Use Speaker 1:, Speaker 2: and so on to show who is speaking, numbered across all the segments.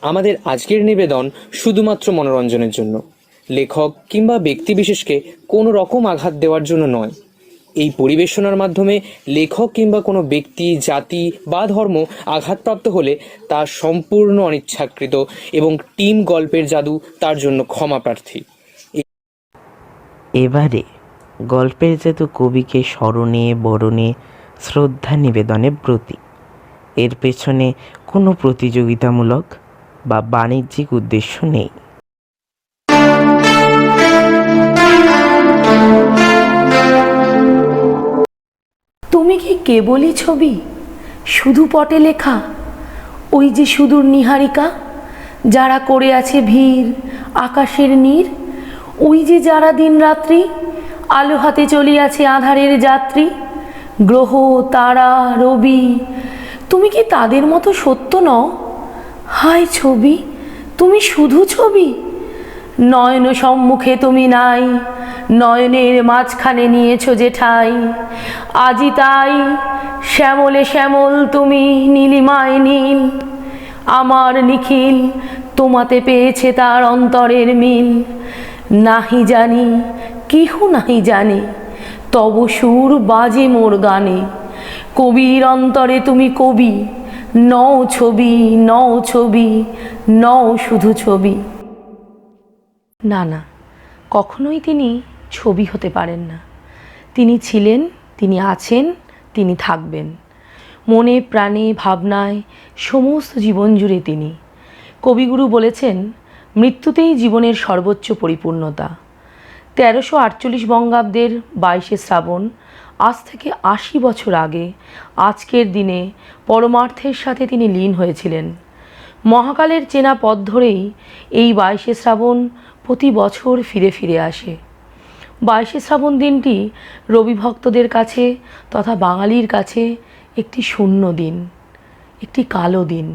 Speaker 1: আমাদের আজকের নিবেদন শুধুমাত্র মনোরঞ্জনের জন্য, লেখক কিংবা ব্যক্তিবিশেষকে কোনো রকম আঘাত দেওয়ার জন্য নয়। এই পরিবেশনার মাধ্যমে লেখক কিংবা কোনো ব্যক্তি, জাতি বা ধর্ম আঘাতপ্রাপ্ত হলে তা সম্পূর্ণ অনিচ্ছাকৃত এবং টিম গল্পের জাদু তার জন্য ক্ষমা প্রার্থী।
Speaker 2: এবারে গল্পের জাদু কবিকে স্মরণে, বরণে, শ্রদ্ধা নিবেদনে ব্রতী। এর পেছনে কোনো প্রতিযোগিতামূলক বা বাণিজ্যিক উদ্দেশ্য নেই।
Speaker 3: তুমি কি কেবলই ছবি, শুধু পটে লেখা? ওই যে সুদূর নীহারিকা, যারা করে আছে ভিড় আকাশের নীর, ওই যে যারা দিন রাত্রি আলো হাতে চলিয়াছে আঁধারের যাত্রী, গ্রহ তারা রবি, তুমি কি তাদের মতো সত্য নও? হায় ছবি, তুমি শুধু ছবি। নয়ন সম্মুখে তুমি নাই, নয়নের মাঝখানে নিয়েছ যে ঠাই। আজি তাই শ্যামলে শ্যামল তুমি, নীলিমায় নীল। আমার নিখিল তোমাতে পেয়েছে তার অন্তরের মিল। নাহি জানি কেহ নাহি জানে, তব সুর বাজে মোর গানে। কবির অন্তরে তুমি কবি, নও ছবি, নও ছবি, নও শুধু ছবি। না না, কখনোই তিনি ছবি হতে পারেন না। তিনি ছিলেন, তিনি আছেন, তিনি থাকবেন মনে প্রাণে ভাবনায়, সমস্ত জীবন জুড়ে তিনি। কবিগুরু বলেছেন, মৃত্যুতেই জীবনের সর্বোচ্চ পরিপূর্ণতা। 1348 বঙ্গাব্দের 22শে শ্রাবণ, আজ থেকে 80 বছর আগে আজকের দিনে পরমার্থের সাথে তিনি লীন হয়েছিলেন। মহাকালের চেনা পথ ধরেই এই 22শে শ্রাবণ প্রতি বছর ফিরে ফিরে আসে। 22শে শ্রাবণ দিনটি রবি ভক্তদের কাছে তথা বাঙালির কাছে একটি শূন্য দিন, একটি কালো দিন।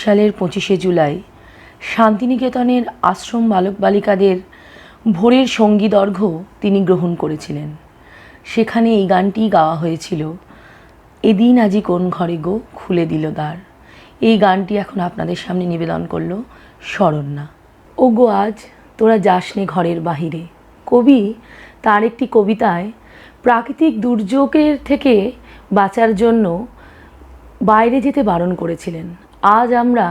Speaker 3: সালের 25শে জুলাই শান্তিনিকেতনের আশ্রম বালক বালিকাদের ভোরের সঙ্গীতর্ঘ্য তিনি গ্রহণ করেছিলেন। সেখানে এই গানটি গাওয়া হয়েছিল, এদিন আজি কোন ঘরে গো খুলে দিল দ্বার। এই গানটি এখন আপনাদের সামনে নিবেদন করলো শরণ্যা। ও গো আজ তোরা যাসনে ঘরের বাহিরে। কবি তার একটি কবিতায় প্রাকৃতিক দুর্যোগের থেকে বাঁচার জন্য বাইরে যেতে বারণ করেছিলেন। আজ আমরা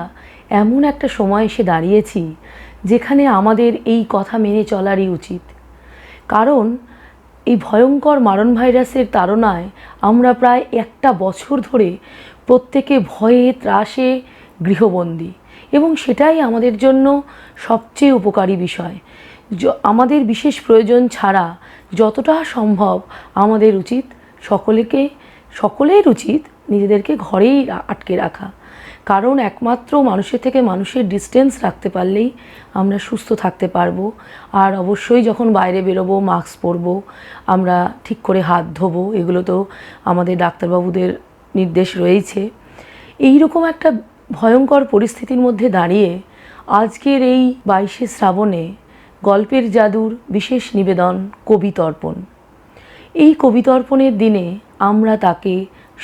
Speaker 3: এমন একটা সময় এসে দাঁড়িয়েছি যেখানে আমাদের এই কথা মেনে চলারই উচিত। কারণ এই ভয়ঙ্কর মারণ ভাইরাসের তাড়নায় আমরা প্রায় একটা বছর ধরে প্রত্যেকে ভয়ে ত্রাসে গৃহবন্দী, এবং সেটাই আমাদের জন্য সবচেয়ে উপকারী বিষয়। আমাদের বিশেষ প্রয়োজন ছাড়া যতটা সম্ভব আমাদের উচিত সকলের উচিত নিজেদেরকে ঘরেই আটকে রাখা। কারণ একমাত্র মানুষের থেকে মানুষের ডিস্টেন্স রাখতে পারলেই আমরা সুস্থ থাকতে পারবো। আর অবশ্যই যখন বাইরে বেরোবো মাস্ক পরবো, আমরা ঠিক করে হাত ধোবো, এগুলো তো আমাদের ডাক্তারবাবুদের নির্দেশ রয়েছে। এই রকম একটা ভয়ঙ্কর পরিস্থিতির মধ্যে দাঁড়িয়ে আজকের এই 22শে শ্রাবণে গল্পের জাদুর বিশেষ নিবেদন কবিতর্পণ। এই কবিতর্পণের দিনে আমরা তাকে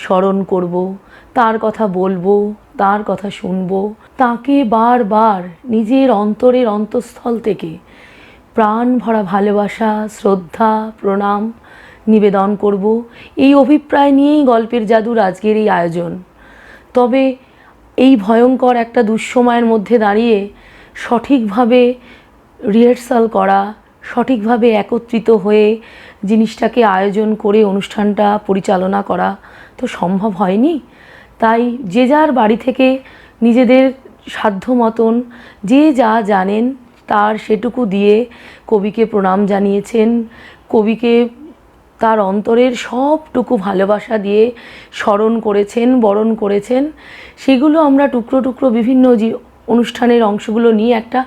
Speaker 3: স্মরণ করব, তার কথা বলবো, তার কথা শুনবো, তাকে বারবার নিজের অন্তরের অন্তঃস্থল থেকে প্রাণ ভরা ভালোবাসা, শ্রদ্ধা, প্রণাম নিবেদন করব। এই অভিপ্রায় নিয়েই গল্পের জাদুর আজকের এই আয়োজন। তবে এই ভয়ঙ্কর একটা দুঃসময়ের মধ্যে দাঁড়িয়ে সঠিকভাবে রিহার্সাল করা, সঠিকভাবে একত্রিত হয়ে জিনিসটাকে আয়োজন করে অনুষ্ঠানটা পরিচালনা করা তো সম্ভব হয়নি। তাই যে যার বাড়ি থেকে নিজেদের সাধ্য মতন যে যা জানেন তার সেটুকু দিয়ে কবিকে প্রণাম জানিয়েছেন, কবিকে তার অন্তরের সবটুকু ভালোবাসা দিয়ে স্মরণ করেছেন, বরণ করেছেন। সেগুলো আমরা টুকরো টুকরো বিভিন্ন অনুষ্ঠানের অংশগুলো নিয়ে একটা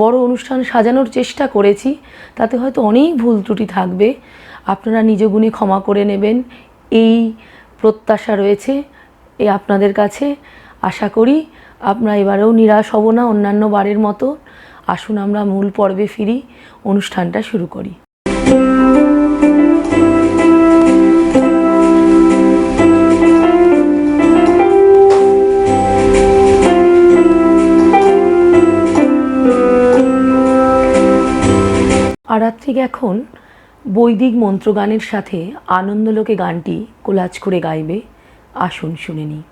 Speaker 3: বড় অনুষ্ঠান সাজানোর চেষ্টা করেছি। তাতে হয়তো অনেক ভুল ত্রুটি থাকবে, আপনারা নিজ গুণে ক্ষমা করে নেবেন এই প্রত্যাশা রয়েছে আপনাদের কাছে। আশা করি আপনারা এবারেও নিরাশ হব না অন্যান্য বারের মতো। আসুন আমরা মূল পর্বে ফিরি, অনুষ্ঠানটা শুরু করি। আরাত্রিক এখন বৈদিক মন্ত্রগানের সাথে আনন্দলোকে গানটি কোলাজ করে গাইবে। আসুন শুনে নিই।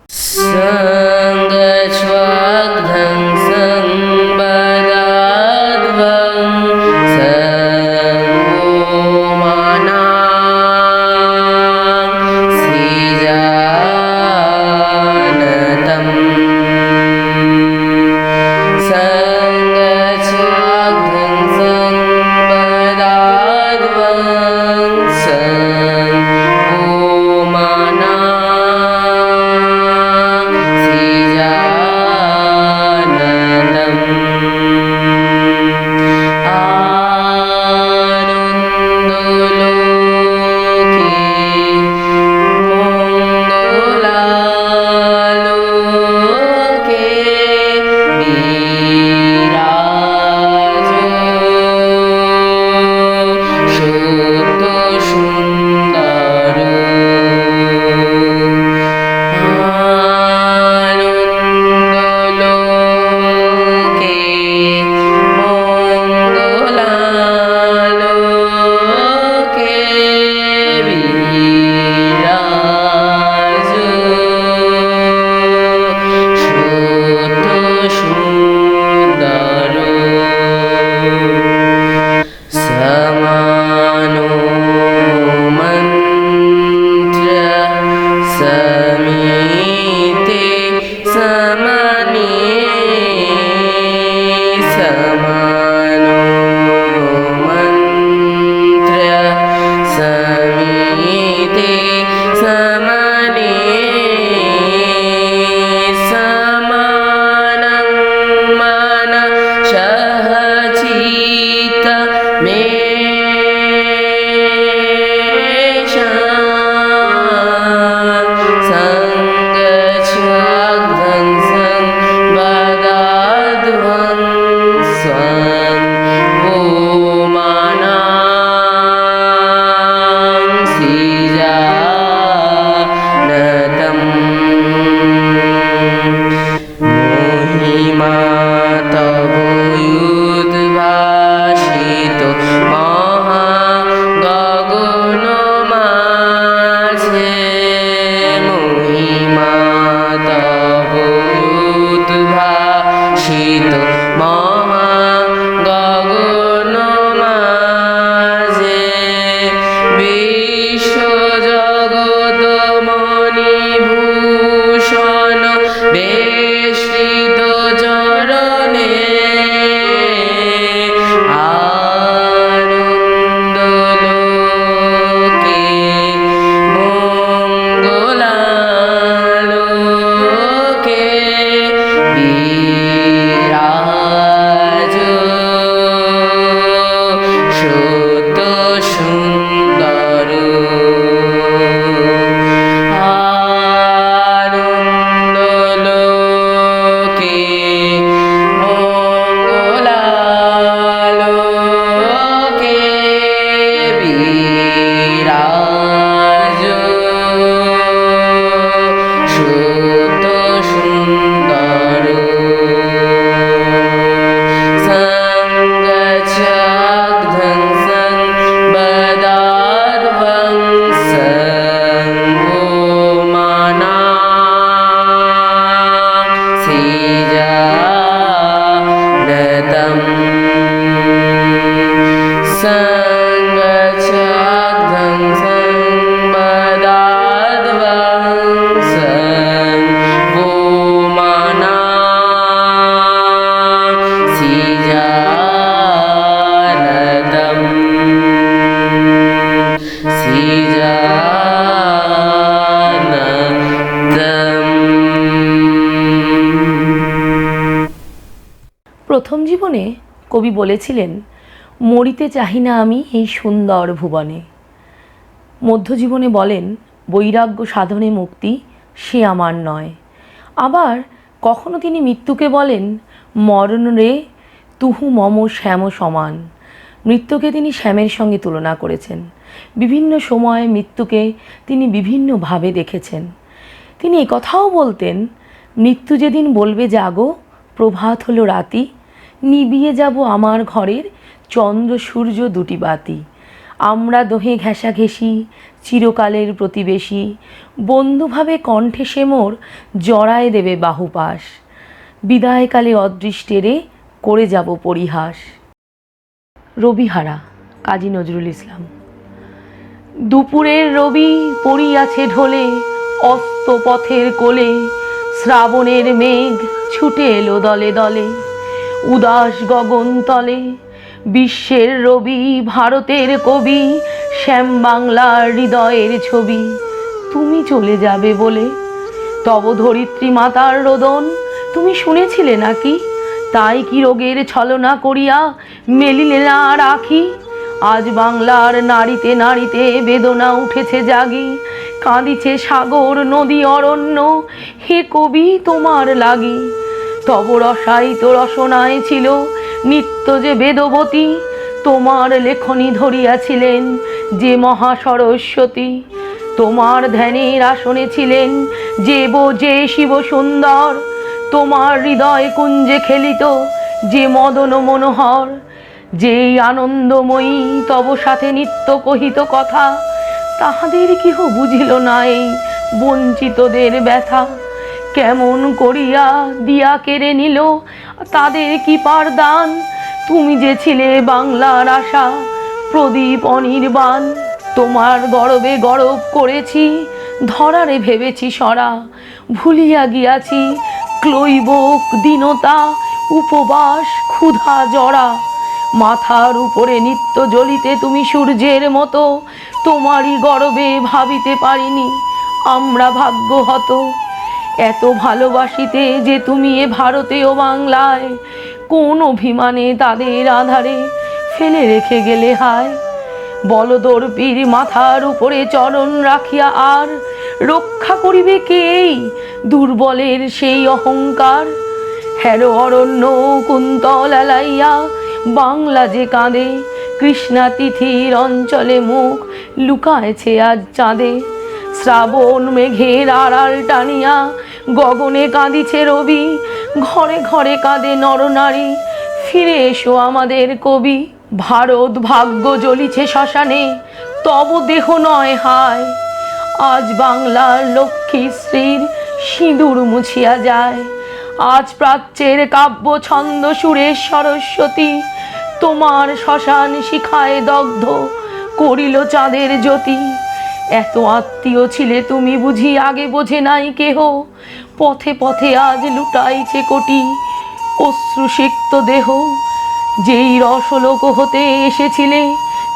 Speaker 2: বেষ্টিত মহা গগন মাঝে বিশ্ব জগৎ মণিভূষণ বেষ্টিত চরণে আনন্দ লোকে মঙ্গলালোকে বিরাজ সত্য সুন্দর আনন্দ লোকে মঙ্গলালোকে বিরাজ সত্য সুন্দর সংগচ্ছাগ্ধং সংবদাদ্ভং সংগোমানা সিজানতম সংগচ্ছাগ্ধং সংবদাদ্ভং সংগোমানা সিজানতম
Speaker 3: প্রথম জীবনে কবি বলেছিলেন, মরিতে চাহি না আমি এই সুন্দর ভুবনে। মধ্যজীবনে বলেন, বৈরাগ্য সাধনে মুক্তি সে আমার নয়। আবার কখনো তিনি মৃত্যুকে বলেন, মরণ রে তুহু মম শ্যাম সমান। মৃত্যুকে তিনি শ্যামের সঙ্গে তুলনা করেছেন। বিভিন্ন সময়ে মৃত্যুকে তিনি বিভিন্নভাবে দেখেছেন। তিনি একথাও বলতেন, মৃত্যু যেদিন বলবে জাগো, প্রভাত হলো রাতি, নিবিয়ে যাব আমার ঘরের চন্দ্র সূর্য দুটি বাতি। আমরা দোহে ঘেঁষাঘেঁষি চিরকালের প্রতিবেশী, বন্ধুভাবে কণ্ঠে সে মোর জড়ায় দেবে বাহুপাশ। বিদায়কালে অদৃষ্টেরে করে যাব পরিহাস। রবিহারা, কাজী নজরুল ইসলাম। দুপুরের রবি পড়িয়াছে ঢলে, অস্ত পথের কোলে শ্রাবণের মেঘ ছুটে এলো দলে দলে। উদাস গগন তলে বিশ্বের রবি, ভারতের কবি, শ্যাম বাংলার হৃদয়ের ছবি। তুমি চলে যাবে বলে তব ধরিত্রী মাতার রোদন তুমি শুনেছিলে নাকি? তাই কি রোগের ছলনা করিয়া মেলিলে না রাখি? আজ বাংলার নারীতে নারীতে বেদনা উঠেছে জাগি। কাঁদিছে সাগর নদী অরণ্য, হে কবি তোমার লাগি। তব রসায়িত রসনায় ছিল নিত্য যে বেদবতী, তোমার লেখনী ধরিয়াছিলেন যে মহা সরস্বতী। তোমার ধ্যানের আসনে ছিলেন যে শিব সুন্দর, তোমার হৃদয় কুঞ্জে খেলিত যে মদন মনোহর। যেই আনন্দময়ী তব সাথে নিত্য কহিত কথা, তাহাদের কেহ বুঝিল না এই বঞ্চিতদের ব্যথা। কেমন করিয়া দিয়া কেড়ে নিল তাদের কি পারদান? তুমি যে ছিলে বাংলার আশা, প্রদীপ অনির্বাণ। তোমার গরবে গরব করেছি, ধরারে ভেবেছি সরা। ভুলিয়া গিয়াছি ক্লৈবক দীনতা, উপবাস ক্ষুধা জরা। মাথার উপরে নিত্য জ্বলিতে তুমি সূর্যের মতো, তোমারই গরবে ভাবিতে পারিনি আমরা ভাগ্যহত। এত ভালোবাসিতে যে তুমি এ ভারতে ও বাংলায়, কোন অভিমানে তাদের আধারে ফেলে রেখে গেলে হায়। বলদর্পীর মাথার উপরে চরণ রাখিয়া আর রক্ষা করিবে কেই দুর্বলের সেই অহংকার? হেরো অরণ্য কুন্তল এলাইয়া বাংলা যে কাঁদে, কৃষ্ণা তিথির অঞ্চলে মুখ লুকায়েছে আজ চাঁদে। শ্রাবণ মেঘের আড়াল টানিয়া গগনে কাঁদিছে রবি, ঘরে ঘরে কাঁদে নরনারী, ফিরে এসো আমাদের কবি। ভারত ভাগ্য জ্বলিছে শ্মশানে, তব দেহ নয় হায়। আজ বাংলার লক্ষ্মী স্ত্রীর সিঁদুর মুছিয়া যায়, আজ প্রাচ্যের কাব্য ছন্দ সুরেশ সরস্বতী তোমার শ্মশান শিখায় দগ্ধ করিল চাঁদের জ্যোতি। এত আত্মীয় ছিলে তুমি বুঝি আগে বোঝে নাই কেহ, পথে পথে আজ লুটাইছে কোটি অশ্রুসিক্ত দেহ। যেই রসলোক হতে এসেছিলে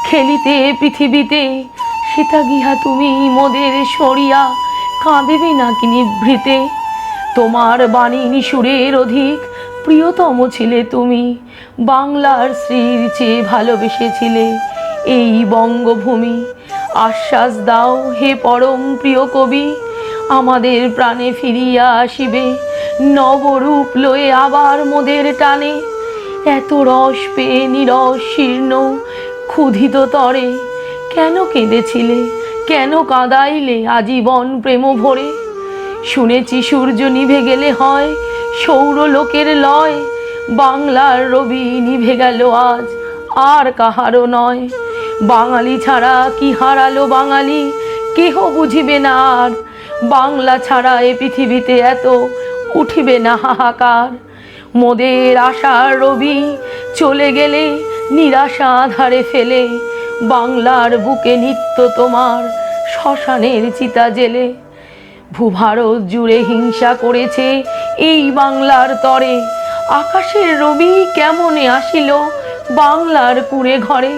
Speaker 3: খেলিতে পৃথিবীতে, সীতা গিহা তুমি মোদের সরিয়া কাঁদেবে নাকি নিভৃতে। তোমার বাণী নিশুরের অধিক প্রিয়তম ছিলে তুমি, বাংলার স্ত্রীর চেয়ে ভালোবেসেছিলে এই বঙ্গভূমি। আশ্বাস দাও হে পরম প্রিয় কবি, আমাদের প্রাণে ফিরিয়া আসিবে নবরূপ লয়ে আবার মোদের টানে। এত রস পেয়ে নিরস শীর্ণ ক্ষুধিত তরে, কেন কেঁদেছিলে কেন কাঁদাইলে আজীবন প্রেম ভরে। শুনেছি সূর্য নিভে গেলে হয় সৌরলোকের লয়, বাংলার রবি নিভে গেল আজ আর কাহারও নয়। বাঙালি ছাড়া কি হারালো বাঙালি কেহ বুঝিবে না আর, বাংলা ছাড়া এ পৃথিবীতে এত উঠিবে না হাহাকার। মোদের আশার রবি চলে গেলে নিরাশা ধারে ফেলে, বাংলার বুকে নিত্য তোমার শ্মশানের চিতা জেলে। ভূভারত জুড়ে হিংসা করেছে এই বাংলার তরে, আকাশের রবি কেমনে আসিল বাংলার কুঁড়ে ঘরে।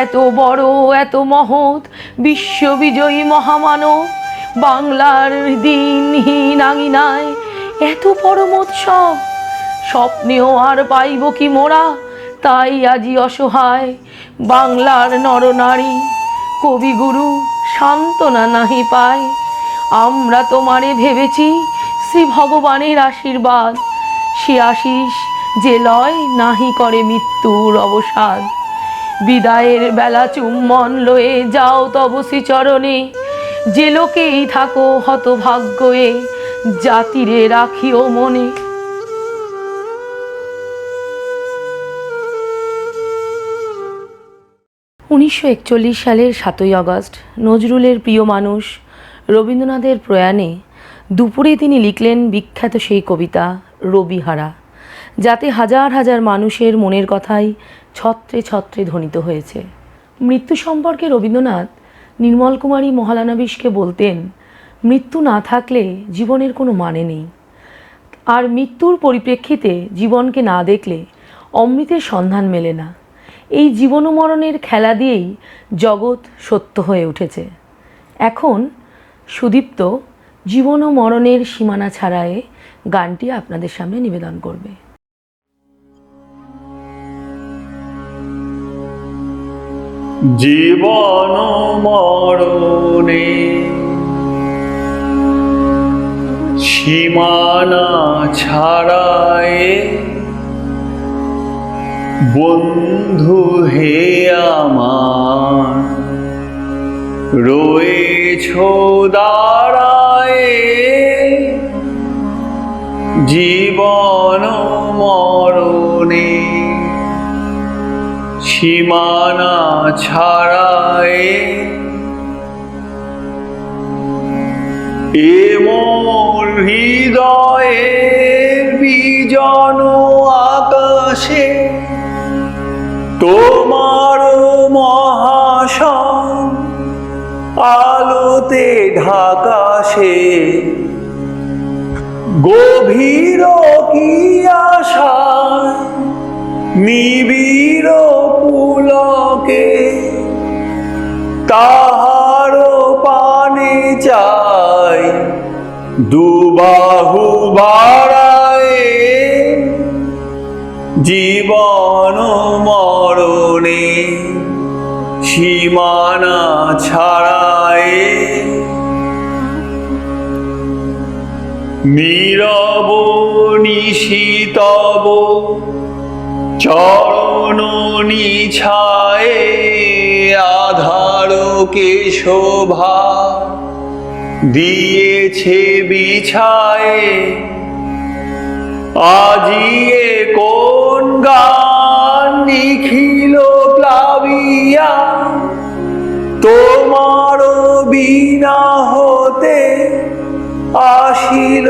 Speaker 3: এত বড় এত মহৎ বিশ্ববিজয়ী মহামানব, বাংলার দিনহীন আঙিনায় এত পরমোৎসব। স্বপ্নেও আর পাইব কি মোরা, তাই আজি অসহায় বাংলার নরনারী। কবিগুরু সান্ত্বনা নাহি পায়, আমরা তোমারে ভেবেছি শ্রী ভগবানের আশীর্বাদ। সে আশিস যে লয় নাহি করে মৃত্যুর অবসাদ। বিদায়ের বেলা চুম্বন লয়ে যাও তব শ্রীচরণে, যে লোকেই থাকো হতভাগ্যে জাতিরে রাখিও মনে। 1941 সালের 7ই আগস্ট নজরুলের প্রিয় মানুষ রবীন্দ্রনাথের প্রয়াণে দুপুরে তিনি লিখলেন বিখ্যাত সেই কবিতা রবিহারা, যাতে হাজার হাজার মানুষের মনের কথাই ছত্রে ছত্রে ধ্বনিত হয়েছে। মৃত্যু সম্পর্কে রবীন্দ্রনাথ নির্মল কুমারী মহালানবিশকে বলতেন, মৃত্যু না থাকলে জীবনের কোনো মানে নেই, আর মৃত্যুর পরিপ্রেক্ষিতে জীবনকে না দেখলে অমৃতের সন্ধান মেলে না। এই জীবন ও মরণের খেলা দিয়েই জগৎ সত্য হয়ে উঠেছে। এখন সুদীপ্ত জীবন ও মরণের সীমানা ছাড়ায়ে গানটি আপনাদের সামনে নিবেদন করবে।
Speaker 4: জীবন মরণে সীমানা ছাড়ায়, বন্ধু হে আমার রয়েছো দাঁড়ায়। জীবন মরণে সীমানা ছাড়ায়, এ মোর হৃদয়ের বিজন আকাশে তোমার মহাশয় আলোতে ঢাকাশে। গভীর কি আশায় নিবিড় পুলকে, তাহার পানে চাই দুবাহু বাড়ায়। জীবন মরণে সীমানা ছাড়ায়, নীরব নিশিতব চরণ নিছায়ে, আধারকে শোভা দিয়েছে বিছায়ে। আজিয়ে কোন গান নিখিল প্লাবিয়া, তোমার বিনা হতে আসিল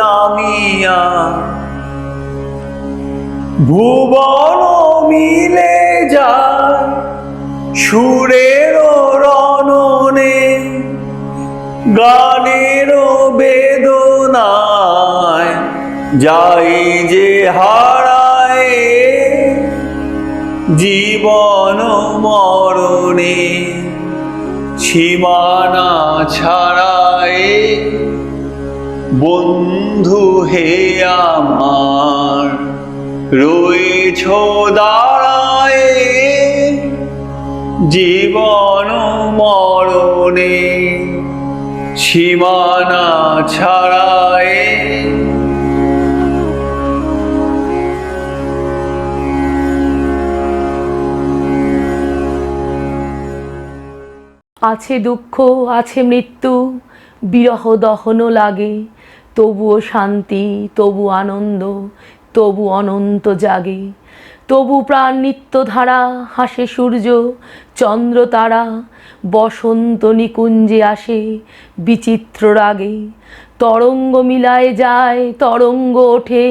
Speaker 4: নামিয়া। ভুবন মিলে যায় সুরের রণনে, গানের বেদনায় যাই যে হারায় জীবন মরণে, সীমানা ছাড়ায় বন্ধু হে আমার রয়েছ দাঁড়ায় জীবন মরণে, সীমানা ছাড়ায়।
Speaker 3: আছে দুঃখ, আছে মৃত্যু, বিরহ দহন লাগে, তবুও শান্তি, তবু আনন্দ, তবু অনন্ত জাগে। তবু প্রাণ নিত্য ধারা, হাসে সূর্য চন্দ্র তারা, বসন্ত নিকুঞ্জে আসে বিচিত্র রাগে। তরঙ্গ মিলায় যায়, তরঙ্গ ওঠে,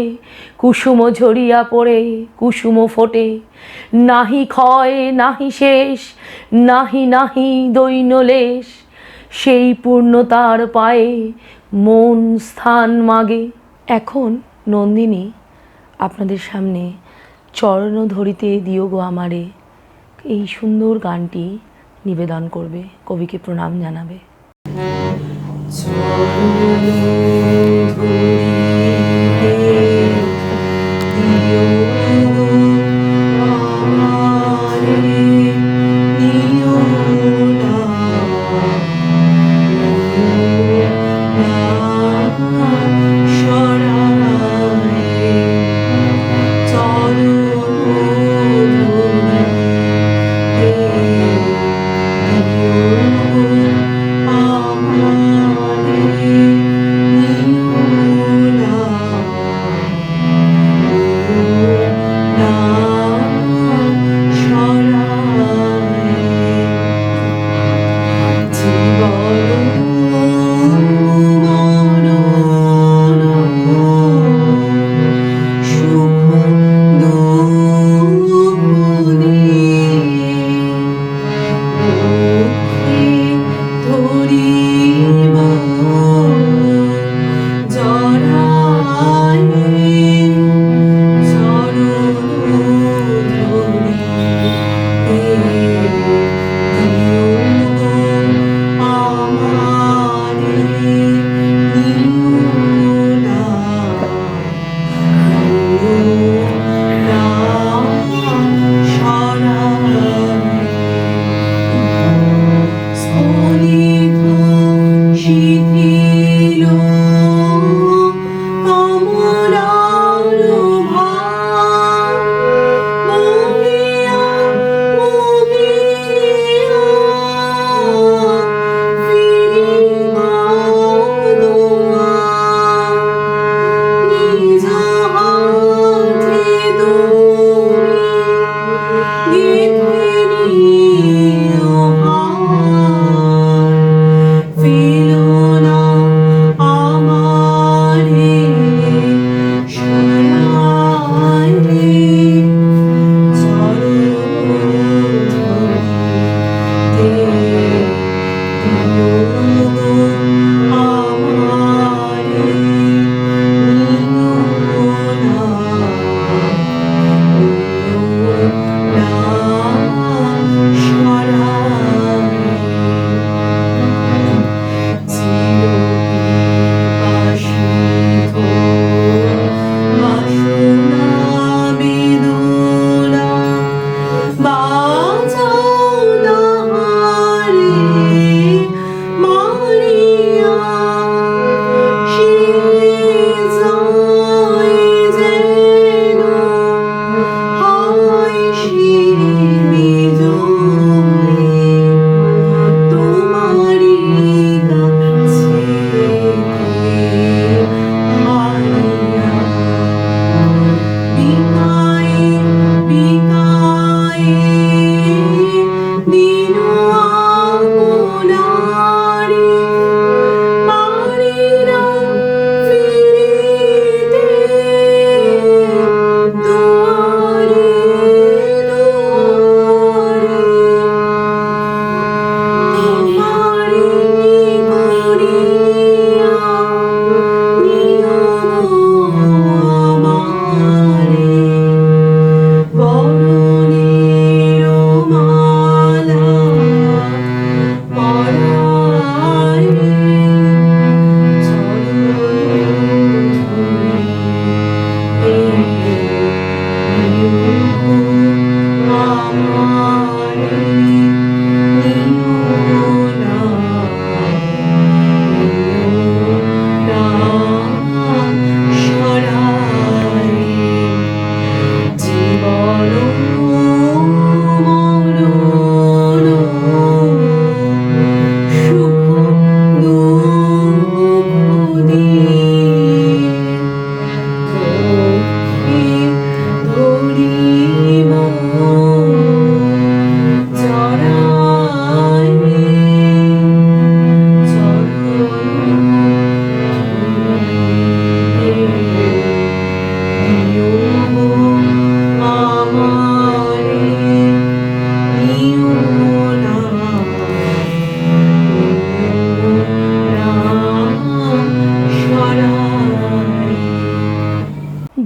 Speaker 3: কুসুম ঝরিয়া পড়ে, কুসুম ফোটে। নাহি ক্ষয়, নাহি শেষ, নাহি নাহি দৈনলেশ, সেই পূর্ণতার পায়ে মন স্থান মাগে। এখন নন্দিনী আপনাদের সামনে চরণ ধরিতে দিও গো আমারে এই সুন্দর গানটি নিবেদন করবে, কবিকে প্রণাম জানাবে।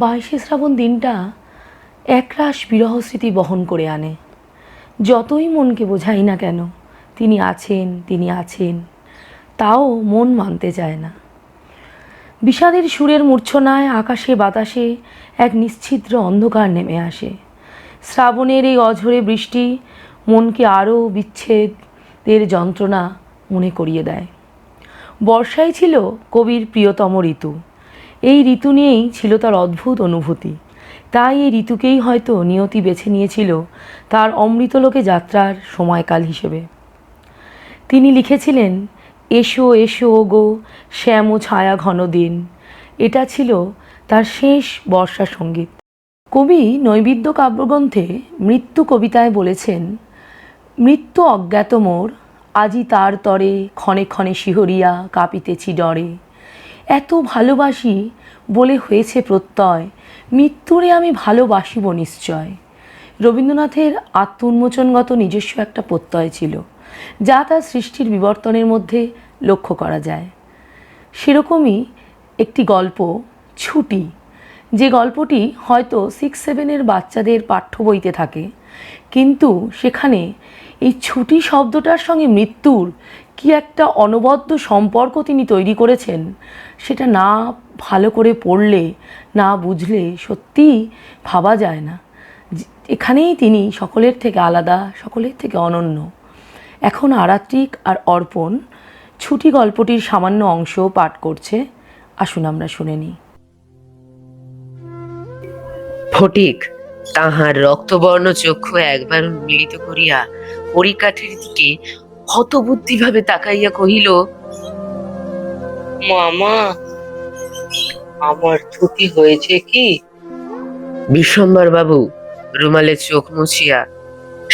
Speaker 3: বাইশে শ্রাবণ দিনটা একরাশ বিরহ স্মৃতি বহন করে আনে। যতই মনকে বোঝাই না কেন তিনি আছেন, তিনি আছেন, তাও মন মানতে চায় না। বিষাদের সুরের মূর্ছনায় আকাশে বাতাসে এক নিশ্ছিদ্র অন্ধকার নেমে আসে। শ্রাবণের এই অঝোরে বৃষ্টি মনকে আরও বিচ্ছেদের যন্ত্রণা মনে করিয়ে দেয়। বর্ষাই ছিল কবির প্রিয়তম ঋতু। এই ঋতু নিয়েই ছিল তার অদ্ভুত অনুভূতি। তাই এই ঋতুকেই হয়তো নিয়তি বেছে নিয়েছিল তার অমৃতলোকে যাত্রার সময়কাল হিসেবে। তিনি লিখেছিলেন, এসো এসো ওগো শ্যাম ছায়া ঘন দিন। এটা ছিল তার শেষ বর্ষা সঙ্গীত। কবি নৈবেদ্য কাব্যগ্রন্থে মৃত্যু কবিতায় বলেছেন, মৃত্যু অজ্ঞাত মোর, আজি তার তরে ক্ষণে ক্ষণে শিহরিয়া কাঁপিতেছি ডরে। এত ভালোবাসি বলে হয়েছে প্রত্যয়, মৃত্যুরে আমি ভালোবাসিব নিশ্চয়। রবীন্দ্রনাথের আত্মোন্মোচনগত নিজস্ব একটা প্রত্যয় ছিল, যা তার সৃষ্টির বিবর্তনের মধ্যে লক্ষ্য করা যায়। সেরকমই একটি গল্প ছুটি, যে গল্পটি হয়তো 6-7 বাচ্চাদের পাঠ্য বইতে থাকে, কিন্তু সেখানে এই ছুটি শব্দটার সঙ্গে মৃত্যুর কি একটা অনবদ্য সম্পর্ক তিনি তৈরি করেছেন, সেটা না ভালো করে পড়লে, না বুঝলে সত্যিই ভাবা যায় না। এখানেই তিনি সকলের থেকে আলাদা, সকলের থেকে অনন্য। এখন আরাত্রিক আর অর্পণ ছুটি গল্পটির সামান্য অংশ পাঠ করছে, আসুন আমরা শুনে নিই।
Speaker 5: ফটিক তাহার রক্তবর্ণ চক্ষু একবার মিলিত করিয়া পরিকাঠের দিকে হতবুদ্ধিভাবে তাকাইয়া কহিল, মামা, আমার ছুটি হয়েছে কি? বিশ্বম্বর বাবু রুমালে চোখ মুছিয়া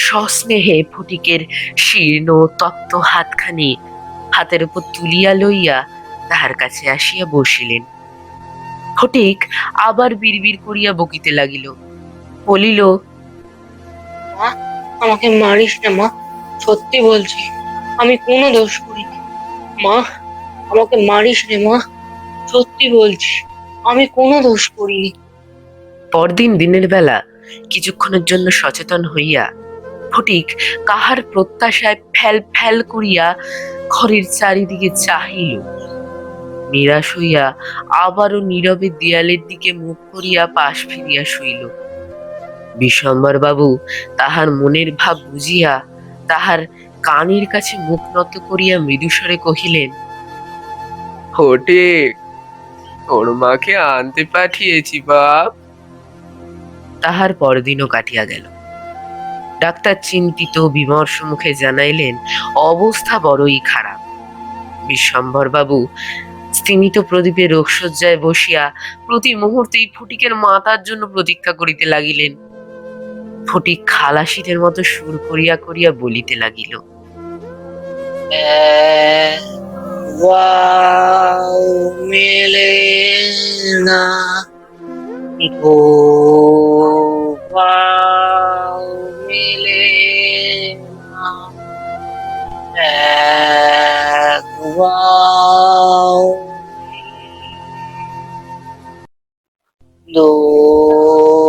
Speaker 5: সস্নেহে ফটিকের শীর্ণ তপ্ত হাতখানি হাতের উপর তুলিয়া লইয়া তাহার কাছে আসিয়া বসিলেন। ফটিক আবার বিড়বিড় করিয়া বকিতে লাগিল, বলিল, মা, আমাকে মারিস না মা, সত্যি বলছি, আমি কোনো দোষ করিনি। মা, আমাকে মারিস রে মা, সত্যি বলছি, আমি কোনো দোষ করিনি। পরদিন দিনের বেলা কিছুক্ষণের জন্য সচেতন হইয়া ফটিক কাহার প্রত্যাশায় ফ্যাল ফ্যাল করিয়া ঘরের চারিদিকে চাহিল। নিরাশ হইয়া আবারও নীরবে দেয়ালের দিকে মুখ করিয়া পাশ ফিরিয়া শুইল। বিশ্বম্বর বাবু তাহার মনের ভাব বুঝিয়া তাহার কানের কাছে মুখ নত করিয়া মৃদুস্বরে কহিলেন,
Speaker 6: ফটিক, তোর মাকে আনতে পাঠিয়েছি বাপ।
Speaker 5: তাহার পরদিনও কাটিয়া গেল। ডাক্তার চিন্তিত বিমর্ষ মুখে জানাইলেন, অবস্থা বড়ই খারাপ। বিশ্বম্বর বাবু স্তিমিত প্রদীপে রোগশয্যায় বসিয়া প্রতি মুহূর্তেই ফটিকের মাতার জন্য প্রতীক্ষা করিতে লাগিলেন। ফটিক খালাসিদের মতো সুর করিয়া করিয়া বলিতে লাগিল, মেলে না গো, মেলে না, দো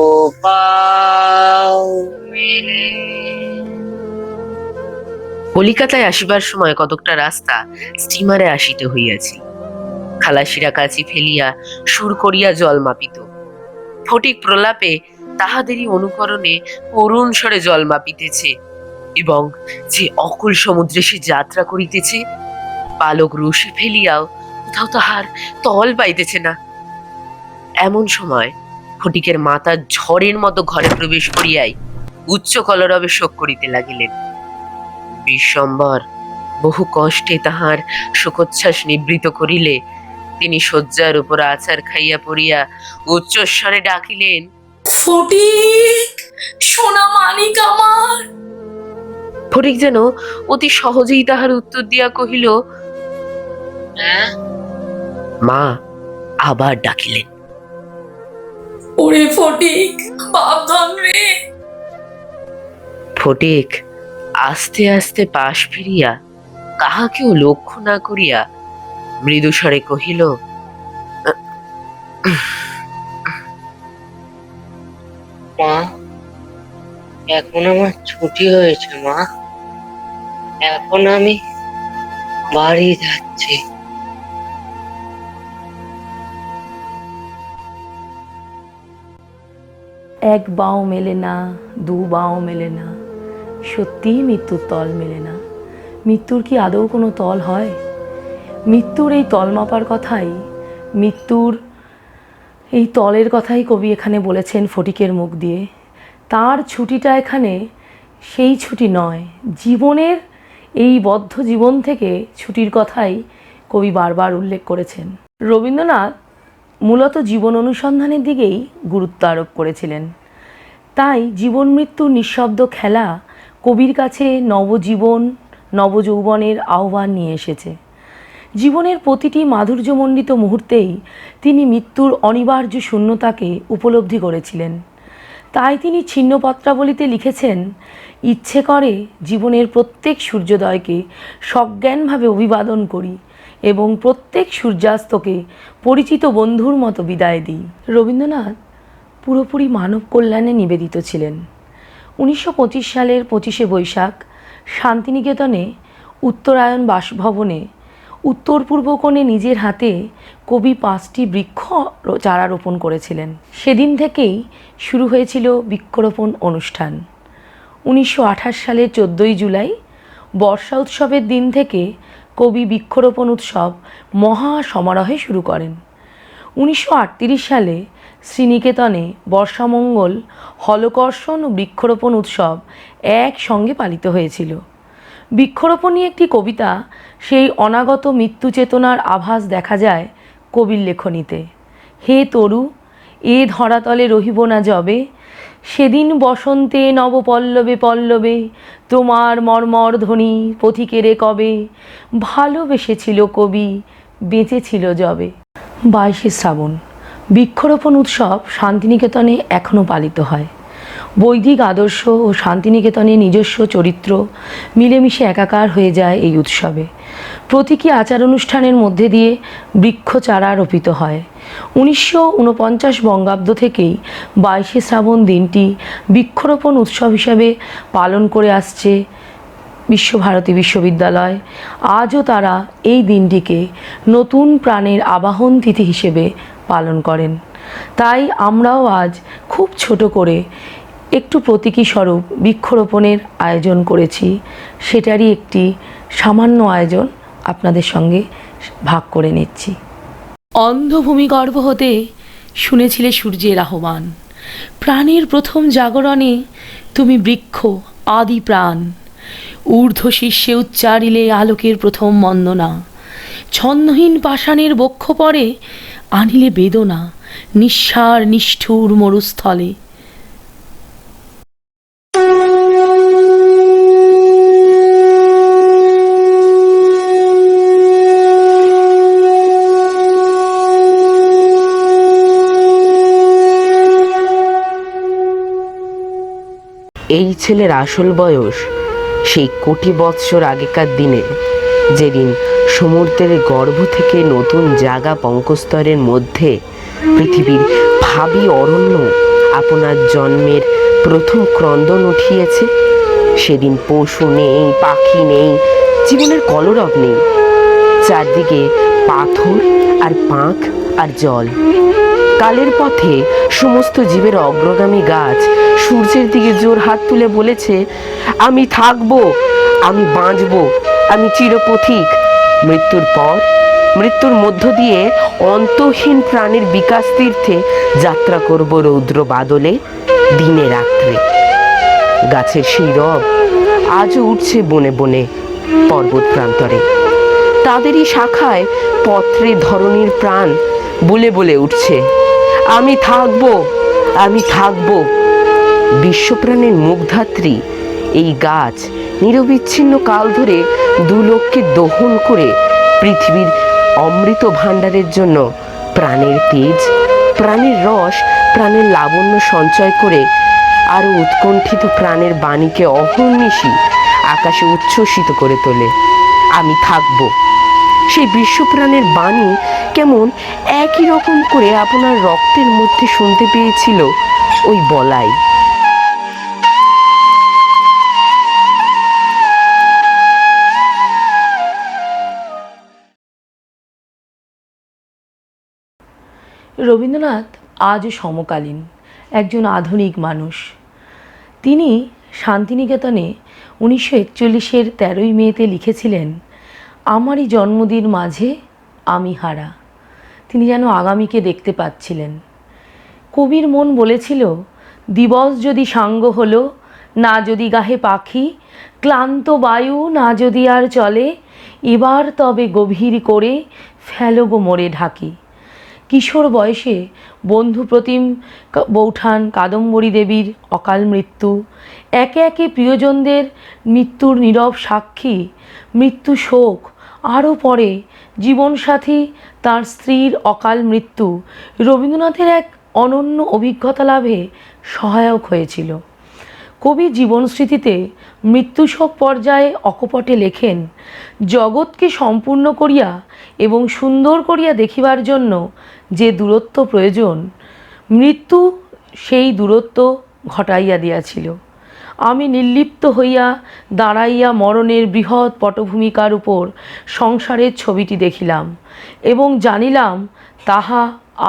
Speaker 5: পাও মেলে। কলিকাতায় আসিবার সময় কতকটা রাস্তা স্টিমারে আসিতে হইয়াছিল। খালাসিরা কাছি ফেলিয়া সুর করিয়া জল মাপিত। ফটিক প্রলাপে তাহাদেরই অনুকরণে করুণ স্বরে জল মাপিতেছে, এবং যে অকুল সমুদ্রে সে যাত্রা করিতেছে, পালক রশি ফেলিয়াও কোথাও তাহার তল পাইতেছে না। এমন সময় ফটিকের মাতা ঝড়ের মতো ঘরে প্রবেশ করিয়াই উচ্চ কলরবে শোক করিতে লাগিলেন। বিশ্বম্বর বহু কষ্টে তাহার শোকোচ্ছ্বাস নিবৃত করিলে তিনি শয্যার উপর আছাড় খাইয়া পড়িয়া উচ্চস্বরে ডাকিলেন,
Speaker 3: ফটিক, সোনা মানিক আমার।
Speaker 5: ফটিক যেন অতি সহজেই তাহার উত্তর দিয়া কহিল, "হ্যাঁ?" মা আবার ডাকিলেন,
Speaker 3: ওরে ফটিক, বাপধন রে।
Speaker 5: ফটিক আস্তে আস্তে পাশ ফিরিয়া কাহাকেও লক্ষ্য না করিয়া মৃদুস্বরে কহিল,
Speaker 7: মা, এখন আমার ছুটি হয়েছে মা, এখন আমি বাড়ি যাচ্ছি।
Speaker 3: এক বাও মেলে না, দু বাও মেলে না, সত্যিই মৃত্যুর তল মেলে না। মৃত্যুর কি আদৌ কোনো তল হয়? মৃত্যুর এই তল মাপার কথাই, মৃত্যুর এই তলের কথাই কবি এখানে বলেছেন ফটিকের মুখ দিয়ে। তার ছুটিটা এখানে সেই ছুটি নয়, জীবনের এই বদ্ধ জীবন থেকে ছুটির কথাই কবি বারবার উল্লেখ করেছেন। রবীন্দ্রনাথ মূলত জীবন অনুসন্ধানের দিকেই গুরুত্ব আরোপ করেছিলেন। তাই জীবন মৃত্যুর নিঃশব্দ খেলা কবির কাছে নবজীবন, নবযৌবনের আহ্বান নিয়ে এসেছে। জীবনের প্রতিটি মাধুর্যমণ্ডিত মুহূর্তেই তিনি মৃত্যুর অনিবার্য শূন্যতাকে উপলব্ধি করেছিলেন। তাই তিনি ছিন্নপত্রাবলিতে লিখেছেন, ইচ্ছে করে জীবনের প্রত্যেক সূর্যোদয়কে সজ্ঞানভাবে অভিবাদন করি এবং প্রত্যেক সূর্যাস্তকে পরিচিত বন্ধুর মতো বিদায় দিই। রবীন্দ্রনাথ পুরোপুরি মানব কল্যাণে নিবেদিত ছিলেন। 1925 সালের 25শে বৈশাখ শান্তিনিকেতনে উত্তরায়ণ বাসভবনে উত্তর পূর্ব কোণে নিজের হাতে কবি 5টি বৃক্ষ চারা রোপণ করেছিলেন। সেদিন থেকেই শুরু হয়েছিল বৃক্ষরোপণ অনুষ্ঠান। 1928 সালের 14ই জুলাই বর্ষা উৎসবের দিন থেকে কবি বৃক্ষরোপণ উৎসব মহা সমারোহে শুরু করেন। 1938 সালে শ্রীনিকেতনে বর্ষামঙ্গল, হলকর্ষণ ও বৃক্ষরোপণ উৎসব একসঙ্গে পালিত হয়েছিল। বৃক্ষরোপণ নিয়ে একটি কবিতা, সেই অনাগত মৃত্যু চেতনার আভাস দেখা যায় কবির লেখনীতে। হে তরু, এ ধরাতলে রহিব না যবে, সেদিন বসন্তে নব পল্লবে পল্লবে, তোমার মর্মর ধ্বনি পথিকেরে কবে, ভালোবেসেছিল কবি বেঁচেছিল যবে। 22শে শ্রাবণ বৃক্ষরোপণ উৎসব শান্তিনিকেতনে এখনও পালিত হয়। বৈদিক আদর্শ ও শান্তিনিকেতনের নিজস্ব চরিত্র মিলেমিশে একাকার হয়ে যায় এই উৎসবে। প্রতীকী আচার অনুষ্ঠানের মধ্যে দিয়ে বৃক্ষ চারা রোপিত হয়। 1949 বঙ্গাব্দ থেকেই 22শে শ্রাবণ দিনটি বৃক্ষরোপণ উৎসব হিসাবে পালন করে আসছে বিশ্বভারতী বিশ্ববিদ্যালয়। আজও তারা এই দিনটিকে নতুন প্রাণের আবাহন তিথি হিসেবে পালন করেন। তাই আমরাও আজ খুব ছোট করে একটু প্রতীকী স্বরূপ বৃক্ষরোপণের আয়োজন করেছি। সেটারই একটি সামান্য আয়োজন আপনাদের সঙ্গে ভাগ করে নিচ্ছি। অন্ধভূমিগর্ভ হতে শুনেছিলে সূর্যের আহ্বান, প্রাণের প্রথম জাগরণে তুমি বৃক্ষ আদি প্রাণ। ঊর্ধ্ব শীর্ষে উচ্চারিলে আলোকের প্রথম বন্দনা, ছন্দহীন পাষাণের বক্ষ পরে আনিলে বেদনা, নিঃসার নিষ্ঠুর মরুস্থলে।
Speaker 5: এই ছেলের আসল বয়স সেই কোটি বৎসর আগেকার দিনে, যেদিন সমুদ্রের গর্ভ থেকে নতুন জাগা পঙ্কস্তরের মধ্যে পৃথিবীর ভাবী অরণ্য আপনার জন্মের প্রথম ক্রন্দন উঠিয়েছে। সেদিন পশু নেই, পাখি নেই, জীবনের কলরব নেই, চারদিকে পাথর আর পাঁক আর জল। কালের পথে সমস্ত জীবের অগ্রগামী গাছ সূর্যের দিকে জোর হাত তুলে বলেছে, আমি থাকবো, আমি বাঁচবো, আমি চিরপথিক। মৃত্যুর পর, মৃত্যুর মধ্য দিয়ে অন্তহীন প্রাণের বিকাশ তীর্থে যাত্রা করব রৌদ্র বাদলে, দিনে রাত্রে। গাছের সেই রব আজও উঠছে বনে বনে, পর্বত প্রান্তরে। তাদেরই শাখায় পত্রে ধরণীর প্রাণ বলে বলে উঠছে, আমি থাকবো, আমি থাকবো। বিশ্বপ্রাণের মুখধাত্রী এই গাছ নিরবিচ্ছিন্ন কাল ধরে দুলোককে দহন করে পৃথিবীর অমৃত ভাণ্ডারের জন্য প্রাণের তেজ, প্রাণের রস, প্রাণের লাবণ্য সঞ্চয় করে আরও উৎকণ্ঠিত প্রাণের বাণীকে অহর্নিশি আকাশে উচ্ছ্বসিত করে তোলে। আমি থাকবো। সেই বিশ্বপ্রাণের বাণী কেমন একই রকম করে আপনার রক্তের মধ্যে শুনতে পেয়েছিল ওই বলাই।
Speaker 3: রবীন্দ্রনাথ আজও সমকালীন একজন আধুনিক মানুষ। তিনি শান্তিনিকেতনে 1941-এর 13ই মেতে লিখেছিলেন, আমারই জন্মদিন মাঝে আমি হারা। তিনি যেন আগামীকে দেখতে পাচ্ছিলেন। কবির মন বলেছিল, দিবস যদি সাঙ্গ হলো, না যদি গাহে পাখি, ক্লান্ত বায়ু না যদি আর চলে, এবার তবে গভীর করে ফেলো গো মোরে ঢাকি। কিশোর বয়সে বন্ধুপ্রতিম বৌঠান কাদম্বরী দেবীর অকাল মৃত্যু, একে একে প্রিয়জনদের মৃত্যুর নীরব সাক্ষী, মৃত্যু শোক, আরও পরে জীবনসাথী তার স্ত্রীর অকাল মৃত্যু রবীন্দ্রনাথের এক অনন্য অভিজ্ঞতা লাভে সহায়ক হয়েছিল। কবি জীবনস্মৃতিতে মৃত্যুশোক পর্যায়ে অকপটে লেখেন, জগৎকে সম্পূর্ণ করিয়া এবং সুন্দর করিয়া দেখিবার জন্য যে দূরত্ব প্রয়োজন, মৃত্যু সেই দূরত্ব ঘটাইয়া দিয়াছিল। আমি নির্লিপ্ত হইয়া দাঁড়াইয়া মরণের বৃহৎ পটভূমিকার উপর সংসারের ছবিটি দেখিলাম এবং জানিলাম তাহা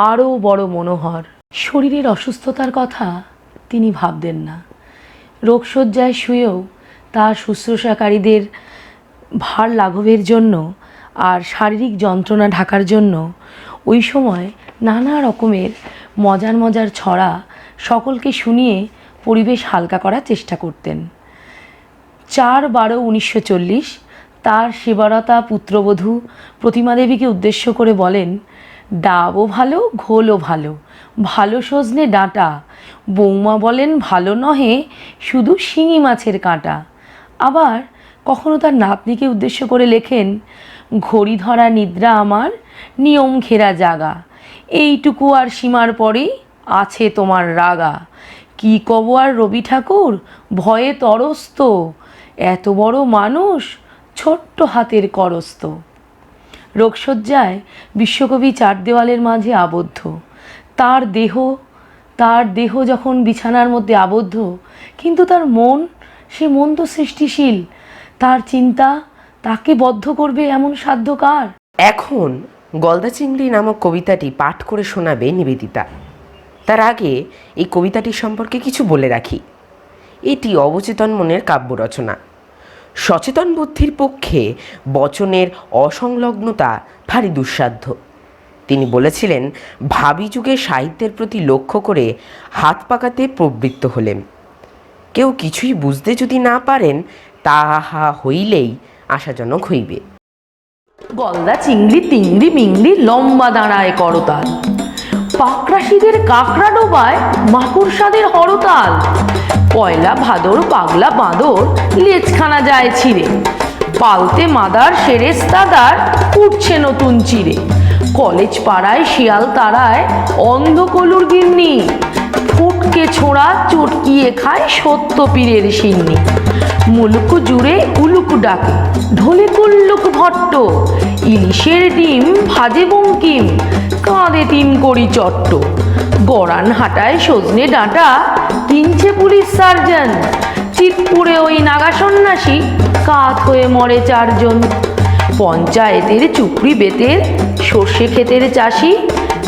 Speaker 3: আরও বড় মনোহর। শরীরের অসুস্থতার কথা তিনি ভাবতেন না। রোগশয্যায় শুয়েও তার শুশ্রূষাকারীদের ভার লাঘবের জন্য আর শারীরিক যন্ত্রণা ঢাকার জন্য ওই সময় নানা রকমের মজার মজার ছড়া সকলকে শুনিয়ে পরিবেশ হালকা করার চেষ্টা করতেন। 4/12/1940 তার সেবারতা পুত্রবধূ প্রতিমা দেবীকে উদ্দেশ্য করে বলেন, ডাবও ভালো, ঘোলও ভালো, ভালো সজনে ডাঁটা, বৌমা বলেন ভালো নহে, শুধু শিঙি মাছের কাঁটা। আবার কখনো তার নাতনিকে উদ্দেশ্য করে লেখেন, ঘড়ি ধরা নিদ্রা আমার, নিয়ম ঘেরা জাগা, এইটুকু আর সীমার পরেই আছে তোমার রাগা। কি কব আর রবি ঠাকুর, ভয়ে তরস্ত, এত বড় মানুষ ছোট্ট হাতের করস্ত। রোগশয্যায় বিশ্বকবি চার দেওয়ালের মাঝে আবদ্ধ। তার দেহ যখন বিছানার মধ্যে আবদ্ধ, কিন্তু তার মন, সে মন তো সৃষ্টিশীল। তার চিন্তা তাকে বদ্ধ করবে এমন সাধ্য কার?
Speaker 5: এখন গলদা চিংড়ি নামক কবিতাটি পাঠ করে শোনাবে নিবেদিতা। তার আগে এই কবিতাটি সম্পর্কে কিছু বলে রাখি। এটি অবচেতন মনের কাব্য রচনা। সচেতন বুদ্ধির পক্ষে বচনের অসংলগ্নতা ভারী দুঃসাধ্য। তিনি বলেছিলেন, ভাবী যুগে সাহিত্যের প্রতি লক্ষ্য করে হাত পাকাতে প্রবৃত্ত হলেন। কেউ কিছুই বুঝতে যদি না পারেন, তাহা হইলেই আশাজনক হইবে।
Speaker 3: গলদা চিংড়ি তিংড়ি মিংড়ি লম্বা দাঁড়ায় করতাল, পাকরাশিদের কাঁকড়া ডোবায় মাকড়সাদের হরতাল। পয়লা ভাদর পাগলা বাঁদর লেজখানা যায় ছিঁড়ে, পালতে মাদার সেরেস্তাদার উঠছে নতুন চিড়ে। কলেজ পাড়ায় শিয়াল তারায় অন্ধকলুর গিন্নি, ফুটকে ছোড়া চটকিয়ে খায় সত্য পীরের সিন্নি। মুলুক জুড়ে উলুক ডাকে, ঢোলে কুল্লুক ভট্ট, ইলিশের ডিম ভাজে বঙ্কিম, কাঁদে তিন কড়ি চট্ট। গড়ান হাটায় সজনে ডাঁটা কিনছে পুলিশ সার্জন, চিতপুরে ওই নাগা সন্ন্যাসী কাত হয়ে মরে 4 জন। পঞ্চায়েতের চুপড়ি বেতের সর্ষে ক্ষেতের চাষি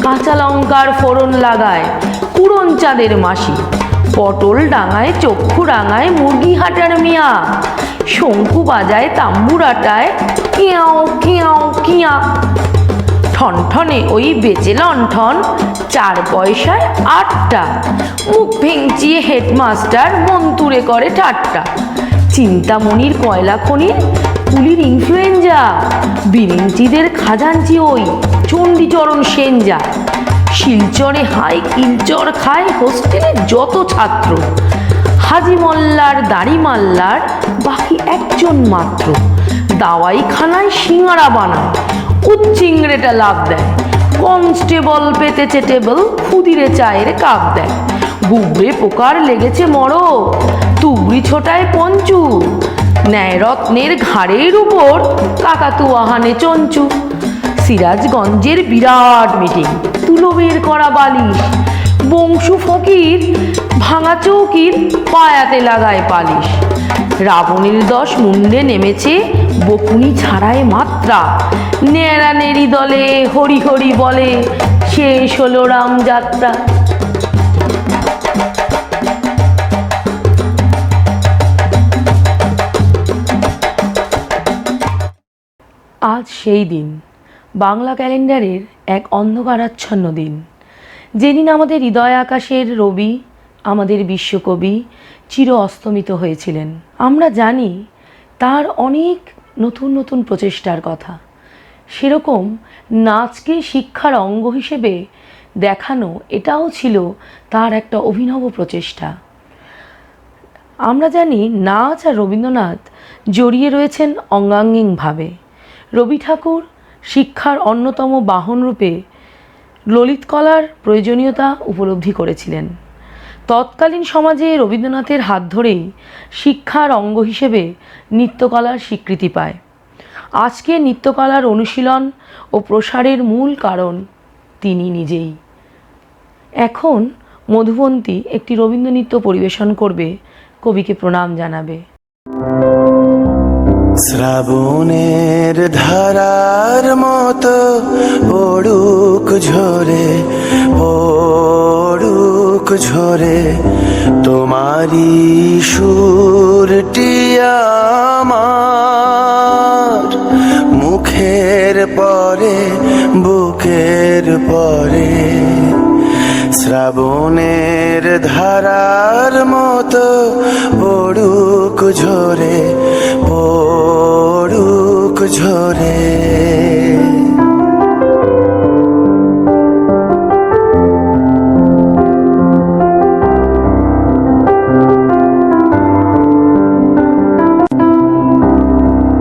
Speaker 3: কাঁচা লঙ্কার ফোড়ন লাগায়, উড়ন চাঁদের মাসি, পটল ডাঙায় চক্ষু রাঙায় মুরগি হাটার মিয়া, শঙ্কু বাজায় তাম্বুরাটায় কিয়াও কিয়াও কিয়া, ঠনঠনে ওই বেচে লণ্ঠন 4 পয়সায় 8টা, মুখ ভেঙচিয়ে হেডমাস্টার মন্তুরে করে ঠাট্টা, চিন্তামণির কয়লা খনির কুলির ইনফ্লুয়েঞ্জা, বিরিঞ্চিদের খাজাঞ্চি ওই চণ্ডীচরণ সেনজা, শিলচরে হাই কিলচর খায় হোস্টেলের যত ছাত্র, হাজি মোল্লার দাড়ি মাল্লার বাকি একজন মাত্র, দাওয়াইখানায় সিঙাড়া বানায়, উচ্চিংড়েটা লাভ দেয়, কনস্টেবল পেতেছে টেবল, ক্ষুদিরে চায়ের কাপ দেয়, গুবরে পোকার লেগেছে মরো, তুবড়ি ছোটায় পঞ্চু, ন্যায়রত্নের ঘাড়ের উপর কাকাতুয়াহানে চঞ্চু, সিরাজগঞ্জের বিরাট মিটিং, তুলো বের করা বালিশ, বংশু ফকির ভাঙা চৌকির পায়াতে লাগায় পালিশ, রাবণের 10 মুন্ডে নেমেছে বকুনি ছাড়ায় মাত্রা, নেড়া নেড়ি দলে হরি হরি বলে শেষ হলো রামযাত্রা। আজ সেই দিন, বাংলা ক্যালেন্ডারের এক অন্ধকারাচ্ছন্ন দিন, যেদিন আমাদের হৃদয় আকাশের রবি, আমাদের বিশ্বকবি চির অস্তমিত হয়েছিলেন। আমরা জানি তার অনেক নতুন নতুন প্রচেষ্টার কথা। সেরকম নাচকে শিক্ষার অঙ্গ হিসেবে দেখানো এটাও ছিল তার একটা অভিনব প্রচেষ্টা। আমরা জানি নাচ আর রবীন্দ্রনাথ জড়িয়ে রয়েছেন অঙ্গাঙ্গিকভাবে। রবি ঠাকুর শিক্ষার অন্যতম বাহনরূপে ললিত কলার প্রয়োজনীয়তা উপলব্ধি করেছিলেন। তৎকালীন সমাজে রবীন্দ্রনাথের হাত ধরেই শিক্ষার অঙ্গ হিসেবে নৃত্যকলার স্বীকৃতি পায়। আজকে নৃত্যকলার অনুশীলন ও প্রসারের মূল কারণ তিনি নিজেই। এখন মধুবন্তী একটি রবীন্দ্র নৃত্য পরিবেশন করবে, কবিকে প্রণাম জানাবে।
Speaker 8: শ্রাবণের ধারার মতো পড়ুক ঝরে, পড়ুক ঝরে তোমারি সুরটি আমার, মুখের পরে বুকের পরে। শ্রাবণের ধারার মতো পড়ুক ঝরে, পড়ুক ঝরে।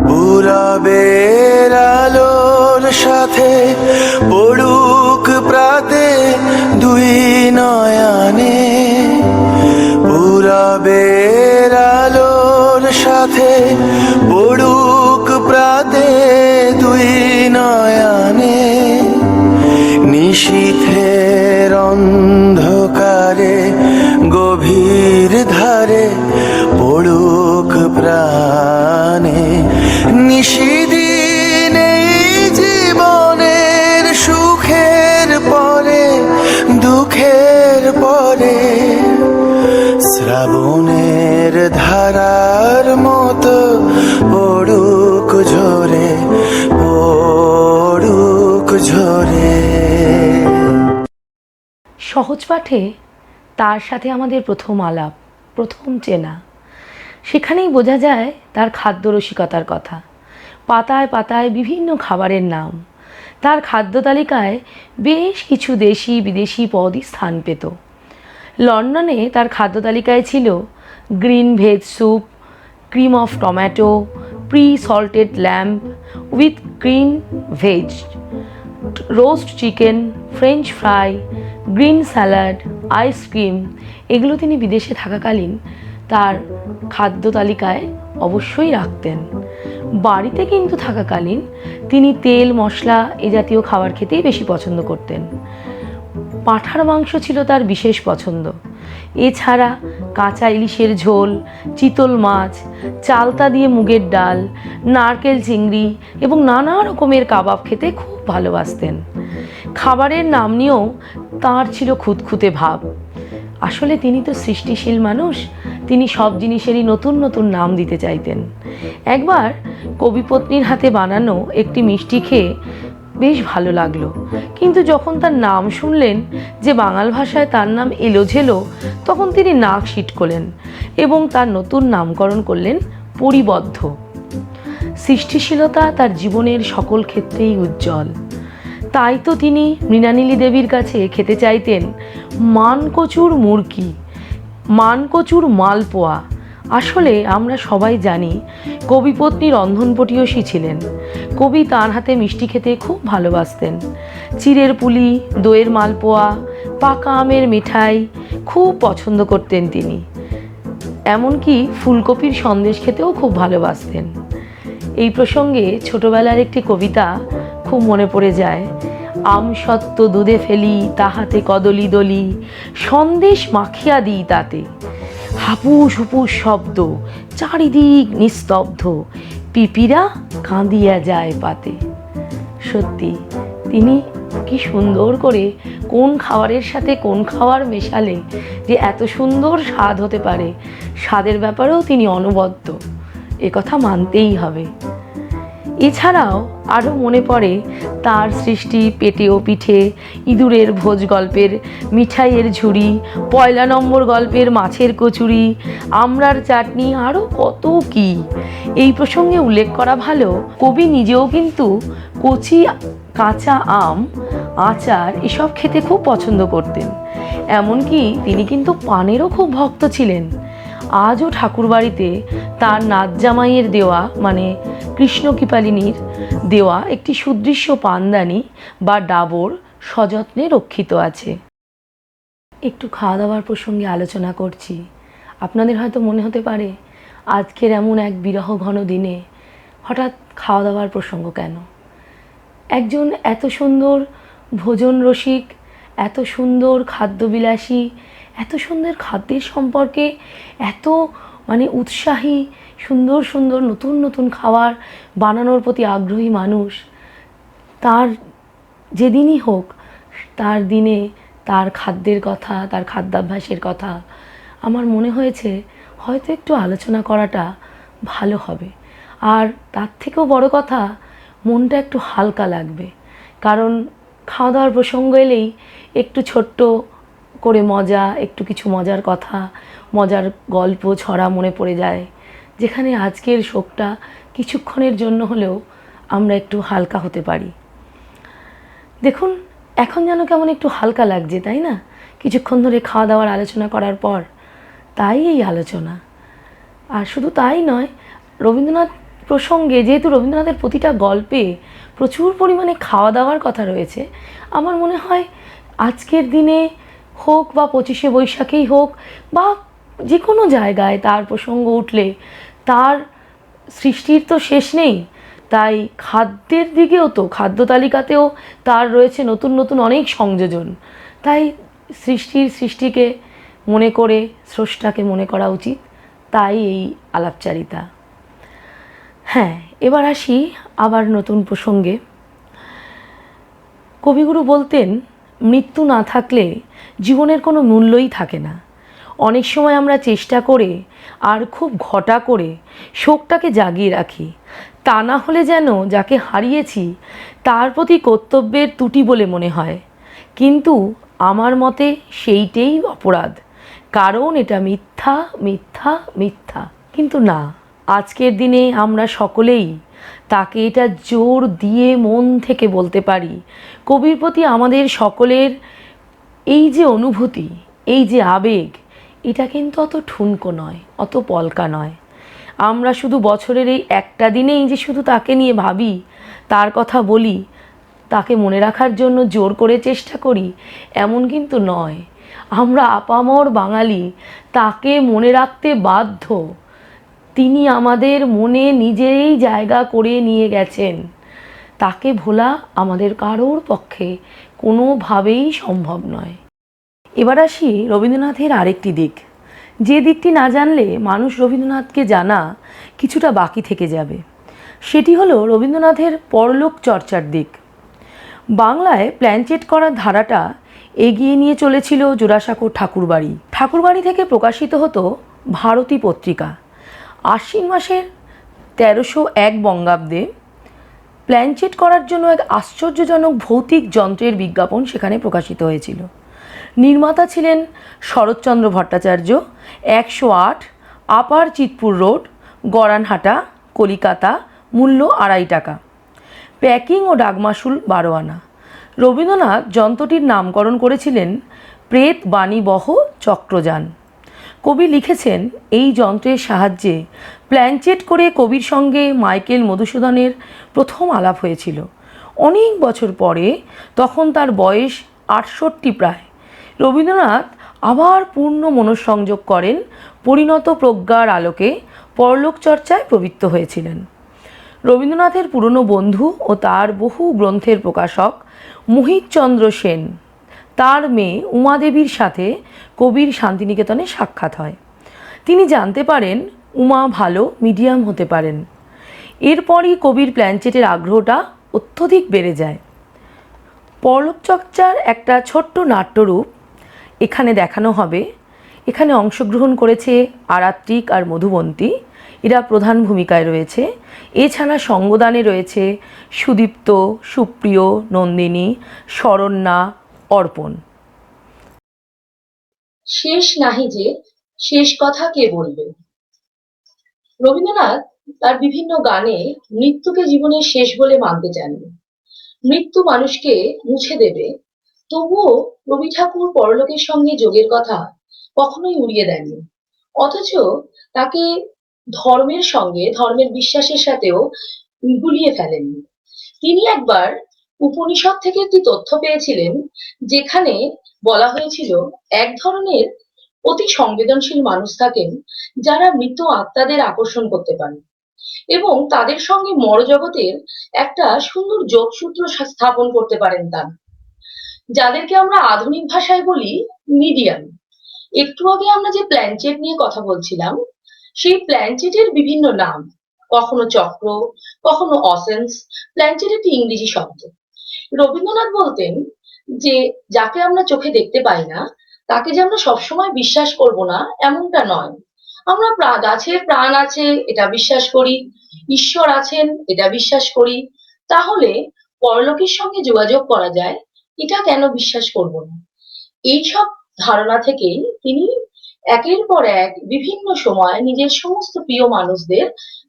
Speaker 8: পূরবের আলোর সাথে পড়ুক প্রাতে দুই নয়নে, পূরবের আলোর সাথে পড়ুক প্রাতে দুই নয়নে। নিশীথের অন্ধকারে গভীর ধারে পড়ুক প্রাণে। নিশিদিন এই জীবনের সুখের পরে দুঃখের পরে, শ্রাবণের ধারার মতো পড়ুক ঝরে, পড়ুক ঝরে।
Speaker 3: সহজ পাঠে তার সাথে আমাদের প্রথম আলাপ, প্রথম চেনা। সেখানেই বোঝা যায় তার খাদ্য রসিকতার কথা। পাতায় পাতায় বিভিন্ন খাবারের নাম। তার খাদ্য তালিকায় বেশ কিছু দেশি বিদেশি পদই স্থান পেত। লন্ডনে তার খাদ্য তালিকায় ছিল green veg soup, cream of tomato, pre salted lamb with green veg, roast chicken, French fry, green salad, ice cream. এগুলো তিনি বিদেশে থাকাকালীন তার খাদ্য তালিকায় অবশ্যই রাখতেন। বাড়িতে কিন্তু থাকাকালীন তিনি তেল মশলা এ জাতীয় খাবার খেতেই বেশি পছন্দ করতেন। পাঁঠার মাংস ছিল তার বিশেষ পছন্দ। এছাড়া কাঁচা ইলিশের ঝোল, চিতল মাছ, চালতা দিয়ে মুগের ডাল, নারকেল চিংড়ি এবং নানা রকমের কাবাব খেতে খুব ভালোবাসতেন। খাবারের নাম নিয়েও তাঁর ছিল খুঁতখুঁতে ভাব। আসলে তিনি তো সৃষ্টিশীল মানুষ, তিনি সব জিনিসেরই নতুন নতুন নাম দিতে চাইতেন। একবার কবিপত্নীর হাতে বানানো একটি মিষ্টি খেয়ে বেশ ভালো লাগলো, কিন্তু যখন তার নাম শুনলেন যে বাঙাল ভাষায় তার নাম এলোঝেলো, তখন তিনি নাক সিটকলেন এবং তার নতুন নামকরণ করলেন পরিবদ্ধ। সৃষ্টিশীলতা তার জীবনের সকল ক্ষেত্রেই উজ্জ্বল। তাই তো তিনি মৃণালিনী দেবীর কাছে খেতে চাইতেন মানকচুর মুরকি, মানকচুর মালপোয়া। আসলে আমরা সবাই জানি কবিপত্নী রন্ধনপটীয়সী ছিলেন। কবি তাঁর হাতে মিষ্টি খেতে খুব ভালোবাসতেন। চিড়ের পুলি, দইয়ের মালপোয়া, পাকা আমের মিঠাই খুব পছন্দ করতেন তিনি। এমনকি ফুলকপির সন্দেশ খেতেও খুব ভালোবাসতেন। এই প্রসঙ্গে ছোটবেলার একটি কবিতা খুব মনে পড়ে যায়। আম সত্ত্ব দুধে ফেলি, তাহাতে কদলি দলি, সন্দেশ মাখিয়া দিই তাতে, হাপুস হুপুস শব্দ, চারিদিক নিস্তব্ধ, পিপিরা কাঁদিয়া যায় পাতে। সত্যি তিনি কি সুন্দর করে কোন খাবারের সাথে কোন খাবার মেশালে যে এত সুন্দর স্বাদ হতে পারে, স্বাদের ব্যাপারেও তিনি অনবদ্য, কথা মানতেই হবে। এছাড়াও আরও মনে পড়ে তার সৃষ্টি পেটে ও পিঠে, ইঁদুরের ভোজ গল্পের মিঠাইয়ের ঝুড়ি, পয়লা নম্বর গল্পের মাছের কচুরি, আমড়ার চাটনি, আরও কত কি। এই প্রসঙ্গে উল্লেখ করা ভালো, কবি নিজেও কিন্তু কচি কাঁচা আম, আচার এসব খেতে খুব পছন্দ করতেন। এমনকি তিনি কিন্তু পানেরও খুব ভক্ত ছিলেন। আজও ঠাকুরবাড়িতে তার নাচ জামাইয়ের দেওয়া, মানে কৃষ্ণ কৃপালিনীর দেওয়া একটি সুদৃশ্য পানদানি বা ডাবর সযত্নে রক্ষিত আছে। একটু খাওয়া দাওয়ার প্রসঙ্গে আলোচনা করছি। আপনাদের হয়তো মনে হতে পারে আজকের এমন এক বিরহ ঘন দিনে হঠাৎ খাওয়া দাওয়ার প্রসঙ্গ কেন। একজন এত সুন্দর ভোজন রসিক, এত সুন্দর খাদ্যবিলাসী, এত সুন্দর খাদ্যের সম্পর্কে এত উৎসাহী, সুন্দর সুন্দর নতুন নতুন খাবার বানানোর প্রতি আগ্রহী মানুষ, তার যেদিনই হোক তার দিনে তার খাদ্যের কথা, তার খাদ্যাভ্যাসের কথা আমার মনে হয়েছে হয়তো একটু আলোচনা করাটা ভালো হবে। আর তার থেকেও বড় কথা, মনটা একটু হালকা লাগবে। কারণ খাওয়া দাওয়ার প্রসঙ্গ এলেই একটু ছোট্ট করে মজা, একটু কিছু মজার কথা, মজার গল্প ছড়া মনে পড়ে যায়, যেখানে আজকের শোকটা কিছুক্ষণের জন্য হলেও আমরা একটু হালকা হতে পারি। দেখুন, এখন যেন কেমন একটু হালকা লাগছে, তাই না? কিছুক্ষণ ধরে খাওয়া দাওয়ার আলোচনা করার পর। তাই এই আলোচনা। আর শুধু তাই নয়, রবীন্দ্রনাথ প্রসঙ্গে, যেহেতু রবীন্দ্রনাথের প্রতিটা গল্পে প্রচুর পরিমাণে খাওয়া দাওয়ার কথা রয়েছে, আমার মনে হয় আজকের দিনে হোক বা 25শে বৈশাখেই হোক বা যে কোনো জায়গায় তার প্রসঙ্গ উঠলে তার সৃষ্টির তো শেষ নেই। তাই খাদ্যের দিকেও তো, খাদ্য তালিকাতেও তার রয়েছে নতুন নতুন অনেক সংযোজন। তাই সৃষ্টিকে মনে করে স্রষ্টাকে মনে করা উচিত। তাই এই আলাপচারিতা। হ্যাঁ, এবার আসি আবার নতুন প্রসঙ্গে। কবিগুরু বলতেন, মৃত্যু না থাকলে জীবনের কোনো মূল্যই থাকে না। অনেক সময় আমরা চেষ্টা করে আর খুব ঘটা করে শোকটাকে জাগিয়ে রাখি, তা না হলে যেন যাকে হারিয়েছি তার প্রতি কর্তব্যের ত্রুটি বলে মনে হয়। কিন্তু আমার মতে সেইটাই অপরাধ, কারণ এটা মিথ্যা মিথ্যা মিথ্যা। কিন্তু না, আজকের দিনে আমরা সকলেই তাকে এটা জোর দিয়ে মন থেকে বলতে পারি। কবির প্রতি আমাদের সকলের এই যে অনুভূতি, এই যে আবেগ, এটা কিন্তু অত ঠুনকো নয়, অত পলকা নয়। আমরা শুধু বছরের এই একটা দিনেই যে শুধু তাকে নিয়ে ভাবি, তার কথা বলি, তাকে মনে রাখার জন্য জোর করে চেষ্টা করি, এমন কিন্তু নয়। আমরা আপামর বাঙালি, তাকে মনে রাখতে বাধ্য। তিনি আমাদের মনে নিজেই জায়গা করে নিয়ে গেছেন। তাকে ভোলা আমাদের কারোর পক্ষে কোনোভাবেই সম্ভব নয়। এবার আসি রবীন্দ্রনাথের আরেকটি দিক, যে দিকটি না জানলে মানুষ রবীন্দ্রনাথকে জানা কিছুটা বাকি থেকে যাবে। সেটি হলো রবীন্দ্রনাথের পরলোক চর্চার দিক। বাংলায় প্ল্যানচেট করার ধারাটা এগিয়ে নিয়ে চলেছিল জোড়াসাঁকোর ঠাকুরবাড়ি। ঠাকুরবাড়ি থেকে প্রকাশিত হতো ভারতী পত্রিকা। আশ্বিন মাসের 1301 বঙ্গাব্দে প্ল্যানচেট করার জন্য এক আশ্চর্যজনক ভৌতিক যন্ত্রের বিজ্ঞাপন সেখানে প্রকাশিত হয়েছিল। নির্মাতা ছিলেন শরৎচন্দ্র ভট্টাচার্য। 108 আপার চিতপুর রোড, গড়ানহাটা, কলিকাতা। মূল্য 2.5 টাকা। প্যাকিং ও ডাকমাশুল 12 আনা। রবীন্দ্রনাথ যন্ত্রটির নামকরণ করেছিলেন প্রেত বাণীবহ চক্রযান। কবি লিখেছেন, এই যন্ত্রের সাহায্যে প্ল্যানচেট করে কবির সঙ্গে মাইকেল মধুসূদনের প্রথম আলাপ হয়েছিল। অনেক বছর পরে, তখন তার বয়স 68 প্রায়, রবীন্দ্রনাথ আবার পূর্ণ মনঃসংযোগ করেন, পরিণত প্রজ্ঞার আলোকে পরলোক চর্চায় প্রবৃত্ত হয়েছিলেন। রবীন্দ্রনাথের পুরনো বন্ধু ও তার বহু গ্রন্থের প্রকাশক মোহিতচন্দ্র সেন, তার মেয়ে উমাদেবীর সাথে কবির শান্তিনিকেতনে সাক্ষাৎ হয়। তিনি জানতে পারেন উমা ভালো মিডিয়াম হতে পারেন। এরপরই কবির প্ল্যানচেটের আগ্রহটা অত্যধিক বেড়ে যায়। পরলোক চর্চার একটা ছোট্ট নাট্যরূপ এখানে দেখানো হবে। এখানে অংশগ্রহণ করেছে আরাত্রিক আর মধুবন্তী, এরা প্রধান ভূমিকায় রয়েছে। এছাড়া সঙ্গদানে রয়েছে সুদীপ্ত, সুপ্রিয়, নন্দিনী, শরণ্যা, অর্পণ।
Speaker 9: শেষ নাহি যে শেষ কথা কে বলবে। রবীন্দ্রনাথ তার বিভিন্ন গানে মৃত্যুকে জীবনের শেষ বলে মানতে চাননি। মৃত্যু মানুষকে মুছে দেবে, তবুও রবি ঠাকুর পরলোকের সঙ্গে যোগের কথা কখনোই উড়িয়ে দেননি। অথচ তাকে ধর্মের সঙ্গে, ধর্মের বিশ্বাসের সাথেও গুলিয়ে ফেলেননি। তিনি একবার উপনিষদ থেকে একটি তথ্য পেয়েছিলেন, যেখানে বলা হয়েছিল এক ধরনের অতি সংবেদনশীল মানুষ থাকেন যারা মৃত আত্মাদের আকর্ষণ করতে পারেন এবং তাদের সঙ্গে মরজগতের একটা সুন্দর যোগসূত্র স্থাপন করতে পারেন তারা, যাদেরকে আমরা আধুনিক ভাষায় বলি মিডিয়াম। একটু আগে আমরা যে প্ল্যানচেট নিয়ে কথা বলছিলাম, সেই প্ল্যানচেটের বিভিন্ন নাম, কখনো চক্র, কখনো অসেন্স। প্ল্যানচেট একটি ইংরেজি শব্দ। রবীন্দ্রনাথ বলতেন যে যাকে আমরা চোখে দেখতে পাই না তাকে যে আমরা সবসময় বিশ্বাস করব না এমনটা নয়। আমরা গাছের প্রাণ আছে এটা বিশ্বাস করি, ঈশ্বর আছেন এটা বিশ্বাস করি, তাহলে পরলোকের সঙ্গে যোগাযোগ করা যায় এটা কেন বিশ্বাস করব না? এইসব ধারণা থেকেই তিনি একের পর এক বিভিন্ন সময় নিজের সমস্ত প্রিয় মানুষদের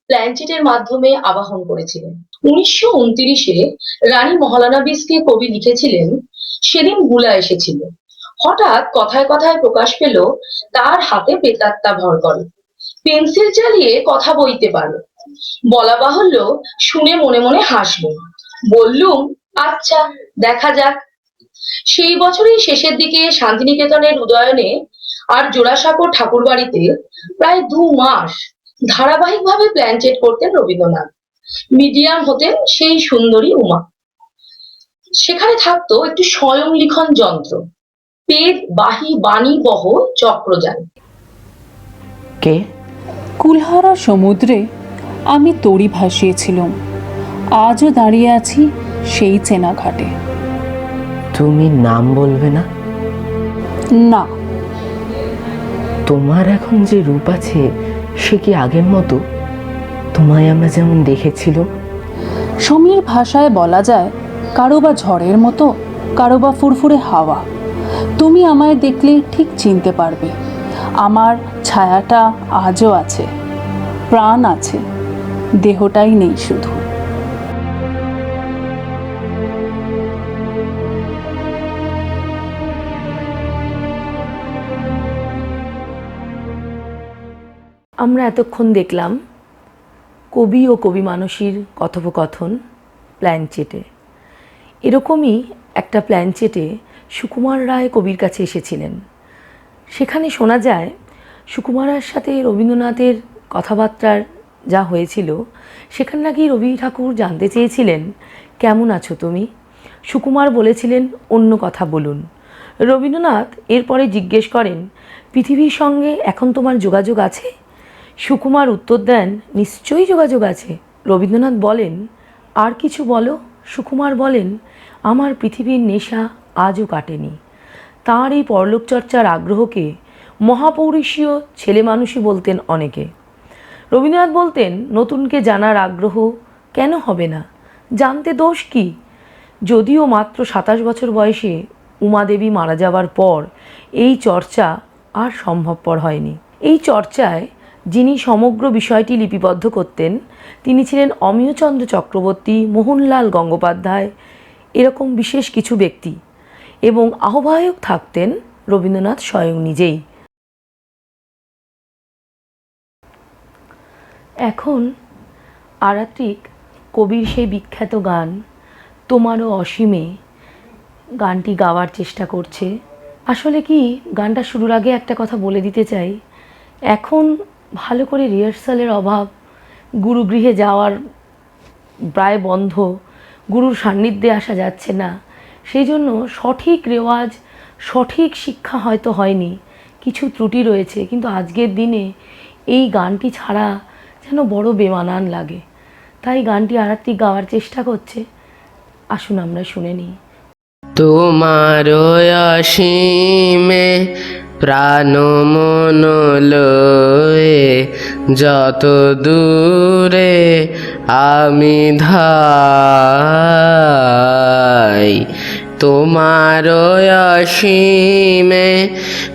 Speaker 9: প্ল্যানচেটের মাধ্যমে আবাহন করেছিলেন। 1929-এ রানী মহালানাবিসকে কবি লিখেছিলেন, সেদিন বুলা এসেছিল। হঠাৎ কথায় কথায় প্রকাশ পেল তার হাতে প্রেতাত্মা ভর করে, পেন্সিল চালিয়ে কথা বইতে পারে। বলা বাহুল্য, শুনে মনে মনে হাসলুম, বললুম আচ্ছা দেখা যাক। সেই বছরই শেষের দিকে শান্তিনিকেতনের উদয়নে আর জোড়াসাঁকোর ঠাকুরবাড়িতে প্রায় 2 মাস ধারাবাহিকভাবে প্ল্যানচেট করতেন রবীন্দ্রনাথ। মিডিয়াম হতেন সেই সুন্দরী উমা। সেখানে থাকতো একটি স্বয়ং লিখন যন্ত্র, পেদ বাহী বাণীবহ চক্রযান।
Speaker 2: কে?
Speaker 10: কুলহারা সমুদ্রে আমি তরি ভাসিয়েছিলাম, আজও দাঁড়িয়ে আছি সেই চেনা ঘাটে।
Speaker 2: তুমি নাম বলবে না?
Speaker 10: না।
Speaker 2: তোমার এখন যে রূপ আছে সে কি আগের মতো? তোমায় আমরা যেমন দেখেছিল।
Speaker 10: সমীর ভাষায় বলা যায়, কারো বা ঝড়ের মতো, কারো বা ফুরফুরে হাওয়া। তুমি আমায় দেখলে ঠিক চিনতে পারবে। আমার ছায়াটা আজও আছে, প্রাণ আছে, দেহটাই নেই শুধু।
Speaker 3: আমরা এতক্ষণ দেখলাম কবি ও কবি মানসীর কথোপকথন প্ল্যানচেটে। এরকমই একটা প্ল্যানচেটে সুকুমার রায় কবির কাছে এসেছিলেন। সেখানে শোনা যায় সুকুমারের সাথে রবীন্দ্রনাথের কথাবার্তার যা হয়েছিল, সেখানে নাকি রবি ঠাকুর জানতে চেয়েছিলেন কেমন আছো তুমি। সুকুমার বলেছিলেন অন্য কথা বলুন। রবীন্দ্রনাথ এরপরে জিজ্ঞেস করেন, পৃথিবীর সঙ্গে এখন তোমার যোগাযোগ আছে? সুকুমার উত্তর দেন, নিশ্চয়ই যোগাযোগ আছে। রবীন্দ্রনাথ বলেন, আর কিছু বলো। সুকুমার বলেন, আমার পৃথিবীর নেশা আজও কাটেনি। তাঁর এই পরলোক চর্চার আগ্রহকে মহাপৌরুষীয় ছেলে মানুষই বলতেন অনেকে। রবীন্দ্রনাথ বলতেন, নতুনকে জানার আগ্রহ কেন হবে না, জানতে দোষ কি? যদিও মাত্র 27 বছর বয়সে উমাদেবী মারা যাওয়ার পর এই চর্চা আর সম্ভবপর হয়নি। এই চর্চায় যিনি সমগ্র বিষয়টি লিপিবদ্ধ করতেন তিনি ছিলেন অমিয়চন্দ্র চক্রবর্তী, মোহনলাল গঙ্গোপাধ্যায়, এরকম বিশেষ কিছু ব্যক্তি, এবং আহ্বায়ক থাকতেন রবীন্দ্রনাথ স্বয়ং নিজেই। এখন আরাত্রিক কবির সেই বিখ্যাত গান তোমারও অসীমে গানটি গাওয়ার চেষ্টা করছে। আসলে কি, গানটা শুরুর আগে একটা কথা বলে দিতে চাই, এখন ভালো করে রিহার্সালের অভাব, গুরুগৃহে যাওয়ার প্রায় বন্ধ, গুরুর সান্নিধ্যে আসা যাচ্ছে না, সেই জন্য সঠিক রেওয়াজ, সঠিক শিক্ষা হয়তো হয়নি, কিছু ত্রুটি রয়েছে। কিন্তু আজকের দিনে এই গানটি ছাড়া যেন বড় বেমানান লাগে, তাই গানটি আরাত্রিক গাওয়ার চেষ্টা করছে। আসুন আমরা শুনে নিই।
Speaker 5: তোমার অসীমে প্রাণ মন লয়ে যত দূরে আমি ধাই, তোমার অসীমে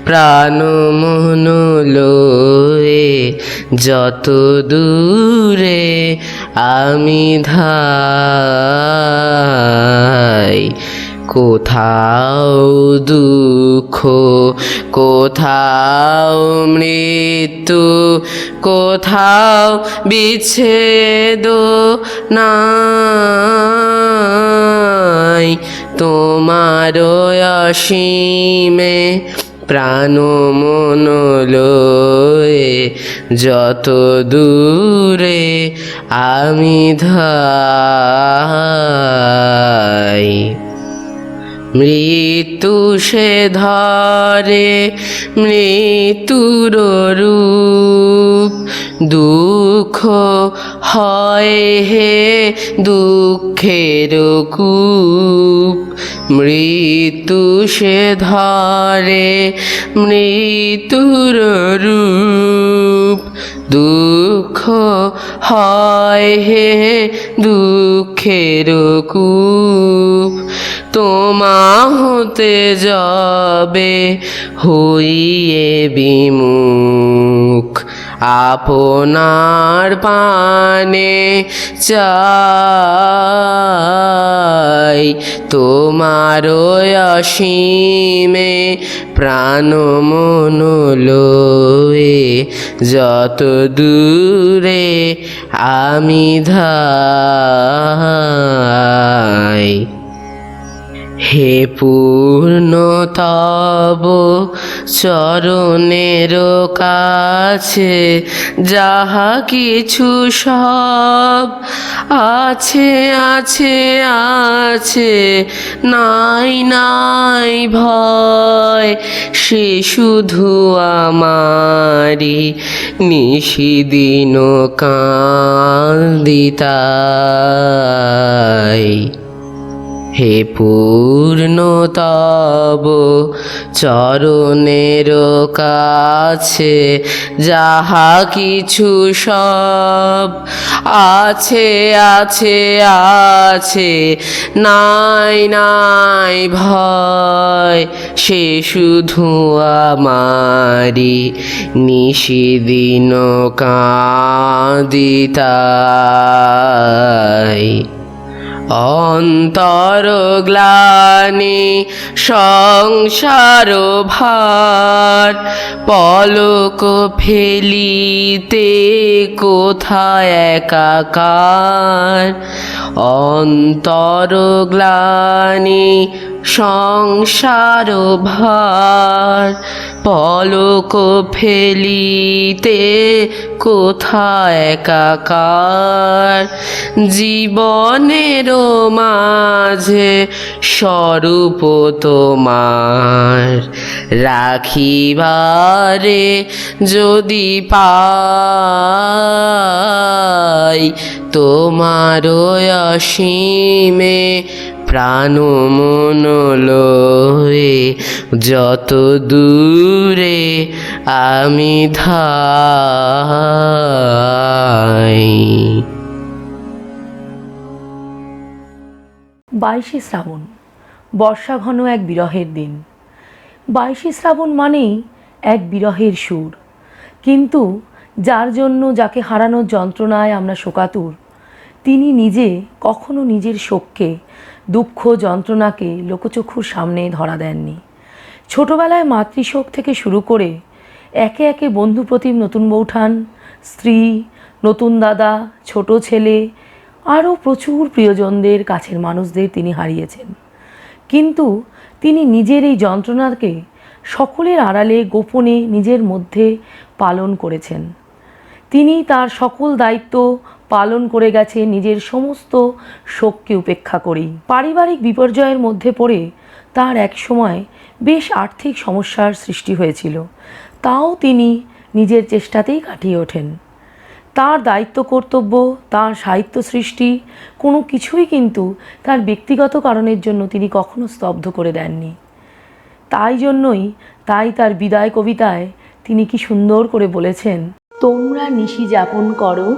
Speaker 5: প্রাণ মন লয়ে যত দূরে আমি ধাই। কোথাও দুঃখ, কোথাও মৃত্যু, কোথাও বিচ্ছেদ নাই, তোমার অসীমে প্রাণ মন লয়ে যত দূরে আমি ধাই। মৃত্যু সে ধরে মৃত্যুর রূপ, দুঃখ হয় হে দুঃখের কূপ, মৃত্যু সে ধরে মৃত্যুর রূপ, দুঃখ হয় হে দুঃখের কূপ। তোমা হতে যাবে হইয়ে বিমুখ, আপনার পানে চাই, তোমার অসীমে প্রাণ মন লয়ে যত দূরে আমি ধাই। হে পূর্ণ তব চরণের কাছে যাহা কিছু সব আছে আছে আছে, নাই নাই ভয়, সে শুধু আমারি নিশিদিন কান্দিতাই। হে পূর্ণ তব চরণের কাছে যাহা কিছু সব আছে আছে আছে, নাই নাই ভয়, সে শুধু আমারি নিশিদিন কাঁদিতাই। অন্তর গ্লানি সংসার ভার, পলক ফেলিতে কোথায় একাকার, অন্তর গ্লানি সংসার ভার, পলক ফেলিতে কোথায় একাকার। জীবনের মাঝে স্বরূপ তোমার রাখিবারে যদি পাই, তোমার অসীমে প্রাণ মন লয়ে যত দূরে আমি ধাই।
Speaker 3: 22শে শ্রাবণ, বর্ষা ঘন এক বিরহের দিন। 22শে শ্রাবণ মানেই এক বিরহের সুর, কিন্তু যার জন্য, যাকে হারানোর যন্ত্রণায় আমরা শোকাতুর, তিনি নিজে কখনো নিজের শোককে, দুঃখ যন্ত্রণাকে লোকচক্ষুর সামনে ধরা দেননি। ছোটবেলায় মাতৃশোক থেকে শুরু করে একে একে বন্ধু প্রতিম নতুন বৌঠান, স্ত্রী, নতুন দাদা, ছোট ছেলে, আরও প্রচুর প্রিয়জনদের, কাছের মানুষদের তিনি হারিয়েছেন। কিন্তু তিনি নিজের এই যন্ত্রণাকে সকলের আড়ালে গোপনে নিজের মধ্যে পালন করেছেন। তিনি তার সকল দায়িত্ব পালন করে গেছেন নিজের সমস্ত শোককে উপেক্ষা করেই। পারিবারিক বিপর্যয়ের মধ্যে পড়ে তার এক সময় বেশ আর্থিক সমস্যার সৃষ্টি হয়েছিল, তাও তিনি নিজের চেষ্টাতেই কাটিয়ে ওঠেন। তার দায়িত্ব কর্তব্য, তার সাহিত্য সৃষ্টি, কোনো কিছুই কিন্তু তার ব্যক্তিগত কারণের জন্য তিনি কখনো স্তব্ধ করে দেননি। তাই তার বিদায় কবিতায় তিনি কি সুন্দর করে বলেছেন, তোমরা নিশি যাপন করো,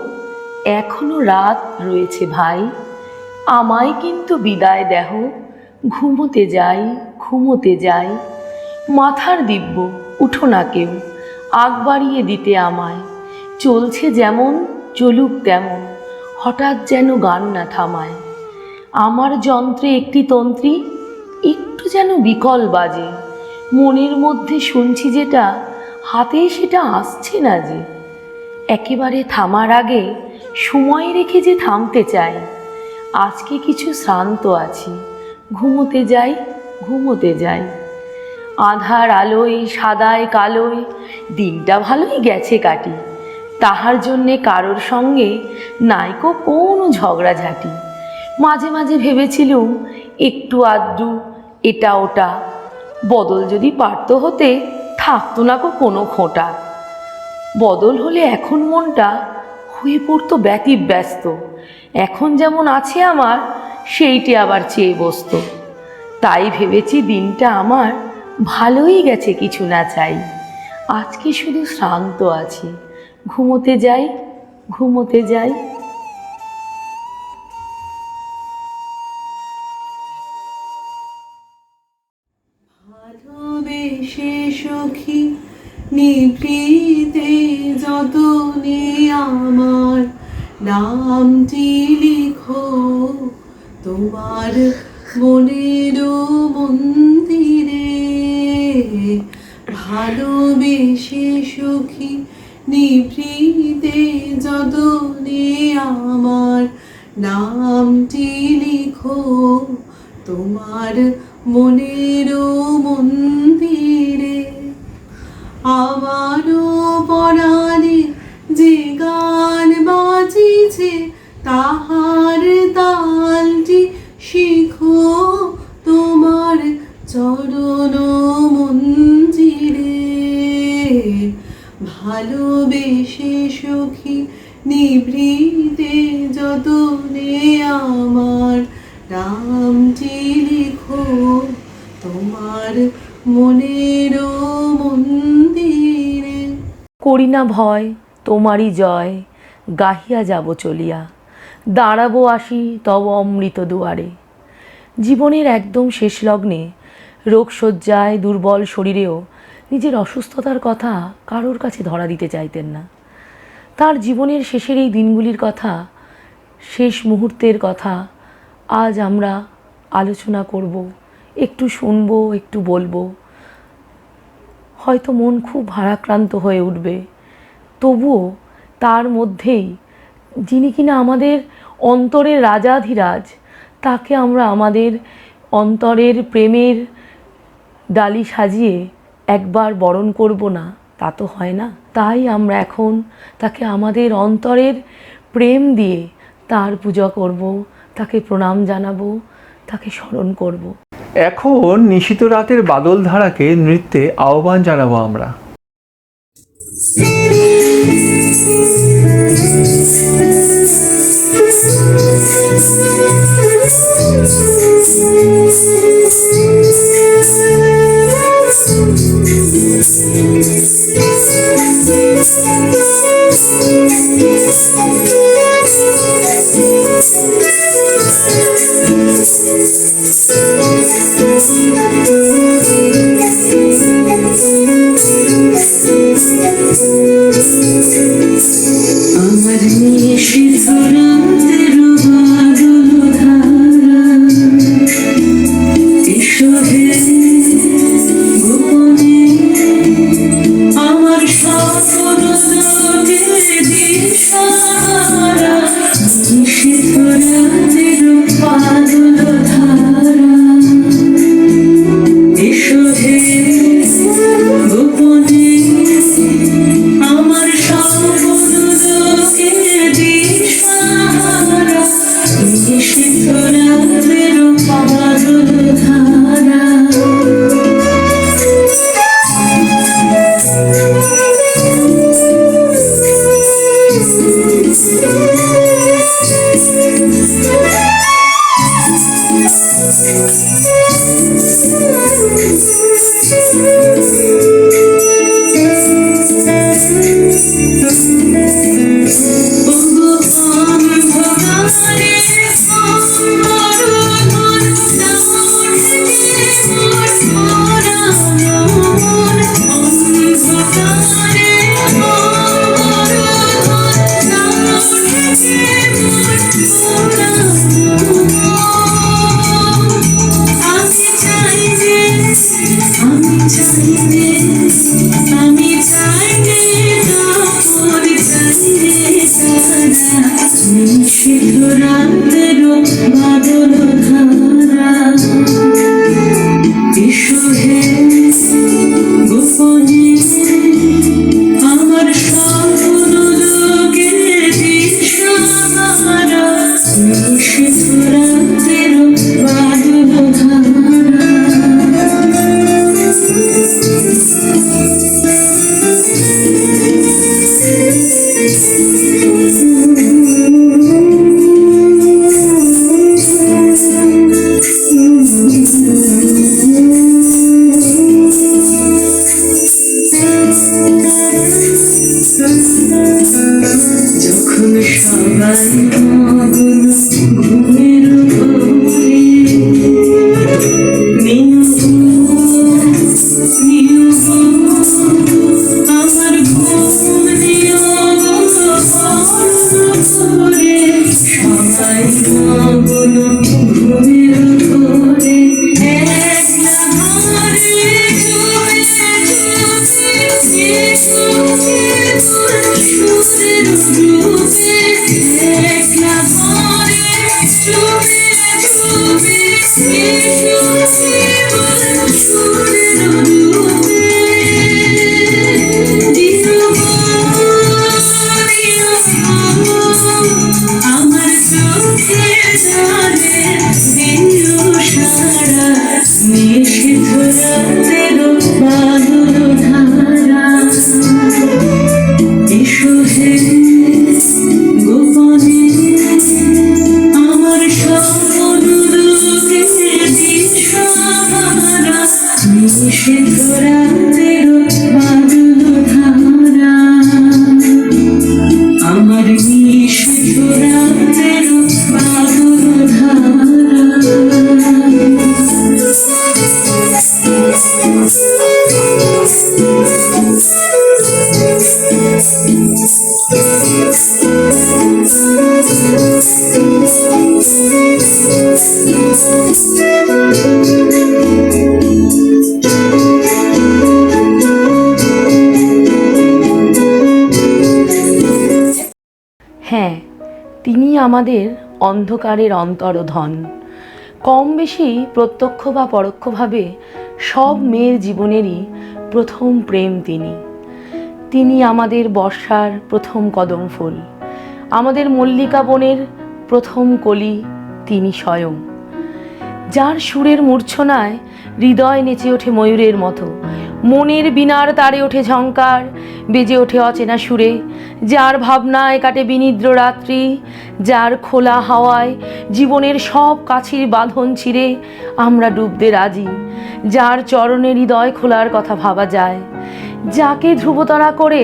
Speaker 3: এখনো রাত রয়েছে ভাই, আমায় কিন্তু বিদায় দেহ, ঘুমোতে যাই, মাথার দিব্য উঠো না কেউ, আগ বাড়িয়ে দিতে আমায়, চলছে যেমন চলুক তেমন, হঠাৎ যেন গান না থামায়, আমার যন্ত্রে একটি তন্ত্রী একটু যেন বিকল বাজে, মনের মধ্যে শুনছি যেটা, হাতে সেটা আসছে না যে, একেবারে থামার আগে সময় রেখে যে থামতে চাই, আজকে কিছু শ্রান্ত আছি, ঘুমোতে যাই, আধার আলোয় সাদায় কালোয় দিনটা ভালোই গেছে কাটি, তাহার জন্যে কারোর সঙ্গে নাইকো কোনো ঝগড়াঝাটি, মাঝে মাঝে ভেবেছিলুম একটু আধটু এটা ওটা, বদল যদি পারত হতে থাকতো না কোনো খোঁটা, বদল হলে এখন মনটা হয়ে পড়তো ব্যতিব্যস্ত, এখন যেমন আছে আমার সেইটি আবার চেয়ে বসতো, তাই ভেবেছি দিনটা আমার ভালোই গেছে কিছু না চাই, আজকে শুধু শ্রান্ত আছি, ঘুমোতে যাই।
Speaker 11: ভালোবেসে সখী নিভৃতে যতনে আমার নামটি লিখো তোমার মনের মন্দিরে, ভালোবেসে সখী নিভৃতে যতনে আমার নামটি লিখো তোমার মনের মন্দিরে, আমারও পরাণে যে গান বাজিছে তাহার তালটি শিখো তোমার চরণ মঞ্জিরে, ভালোবেসে সখী নিভৃতে যতনে আমার নামটি লিখো তোমার মনের মন্দিরে।
Speaker 3: করি না ভয় তোমারই জয়, গাহিয়া যাব চলিয়া, দাঁড়াবো আসি তব অমৃত দুয়ারে। জীবনের একদম শেষ লগ্নে রোগশয্যায় দুর্বল শরীরেও নিজের অসুস্থতার কথা কারোর কাছে ধরা দিতে চাইতেন না। তার জীবনের শেষের এই দিনগুলির কথা, শেষ মুহূর্তের কথা আজ আমরা আলোচনা করব, একটু শুনবো, একটু বলবো। হয়তো মন খুব ভারাক্রান্ত হয়ে উঠবে, তবুও তার মধ্যেই যিনি কিনা আমাদের অন্তরের রাজাধিরাজ, তাকে আমরা আমাদের অন্তরের প্রেমের ডালি সাজিয়ে একবার বরণ করব না, তা তো হয় না। তাই আমরা এখন তাকে আমাদের অন্তরের প্রেম দিয়ে তার পূজা করব, তাকে প্রণাম জানাবো, তাকে স্মরণ করব।
Speaker 4: এখন নিশীত রাতের বাদল ধারাকে নৃত্যে আহ্বান জানাবো আমরা।
Speaker 3: হ্যাঁ, তিনি আমাদের অন্ধকারের অন্তরধন। কম বেশি প্রত্যক্ষ বা পরোক্ষভাবে সব মেয়ের জীবনেরই প্রথম প্রেম তিনি। তিনি আমাদের বর্ষার প্রথম কদম ফুল, আমাদের মল্লিকা বনের প্রথম কলি তিনি স্বয়ং। যার সুরের মূর্ছনায় হৃদয় নেচে ওঠে ময়ূরের মতো, মনের বীণার তারে ওঠে ঝঙ্কার, বেজে ওঠে অচেনা সুরে। যার ভাবনায় কাটে বিনিদ্র রাত্রি, যার খোলা হাওয়ায় জীবনের সব কাছির বাঁধন ছিঁড়ে আমরা ডুবতে রাজি। যার চরণে হৃদয় খোলার কথা ভাবা যায়, যাকে ধ্রুবতারা করে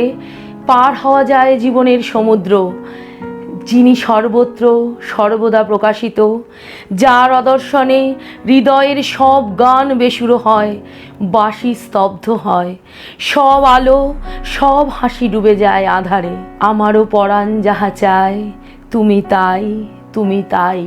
Speaker 3: পার হওয়া যায় জীবনের সমুদ্র। যিনি সর্বত্র সর্বদা প্রকাশিত, যার অদর্শনে হৃদয়ের সব গান বেসুরো হয়, বাঁশি স্তব্ধ হয়, সব আলো সব হাসি ডুবে যায় আধারে। আমারও পরাণ যাহা চায় তুমি তাই, তুমি তাই।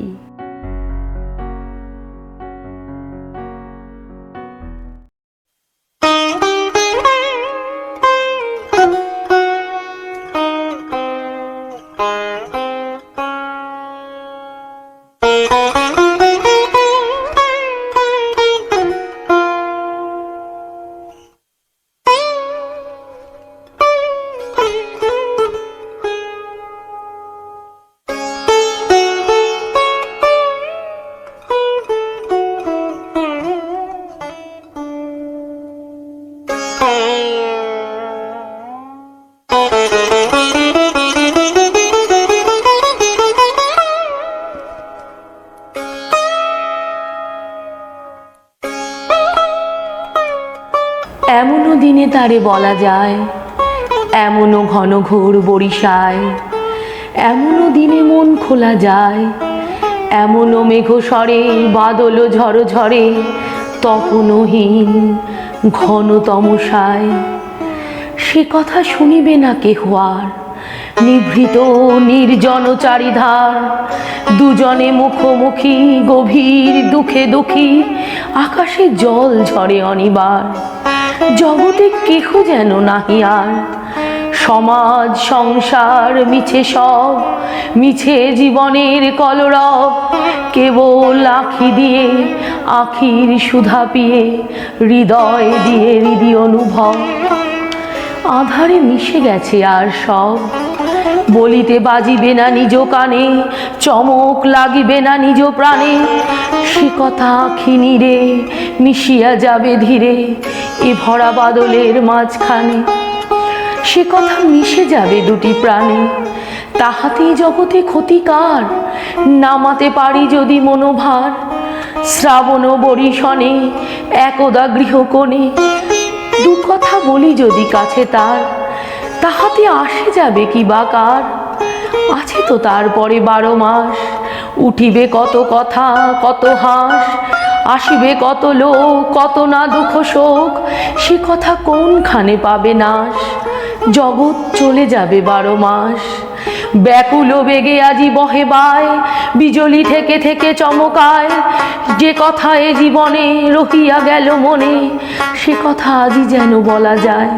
Speaker 3: এমনও দিনে তারে বলা যায়, এমনও ঘন ঘোর বরিশায়, এমনও দিনে মন খোলা যায়, এমনও মেঘ স্বরে বাদল ঝড় ঝরে, তপনহীন ঘন তমসায়। সে কথা শুনিবে না কেহ আর, নিভৃত নির্জন চারিধার, দুজনে মুখোমুখি গভীর দুঃখে দুঃখী, আকাশে জল ঝরে অনিবার, জগতে কেহ যেন নাহি আর। সমাজ সংসার মিছে সব, মিছে জীবনের কলরব, কেবল আখি দিয়ে আখির সুধা পিয়ে, হৃদয় দিয়ে হৃদয় অনুভব। আধারে মিশে গেছে আর সব, বলিতে বাজিবে না নিজ কানে, চমক লাগিবে না নিজ প্রাণে। সে কথা আখি নীরে মিশিয়া যাবে ধীরে এ ভরা বাদলের মাঝখানে। সে কথা মিশে যাবে দুটি প্রাণে, তাহাতেই জগতে ক্ষতিকার। নামাতে পারি যদি মনোভার, শ্রাবণ বরিশনে একদা গৃহকোণে, দু কথা বলি যদি কাছে তার, তাহাতে আসে যাবে কি বা কার। আছে তো তারপরে 12 মাস, উঠিবে কত কথা কত হাস, আসিবে কত লোক কত না দুঃখ শোক, সে কথা কোনখানে পাবে নাশ। জগৎ চলে যাবে 12 মাস, ব্যাকুল বেগে আজি বহে বায়, বিজলি থেকে থেকে চমকায়। যে কথা এ জীবনে রহিয়া গেল মনে, সে কথা আজই যেন বলা যায়,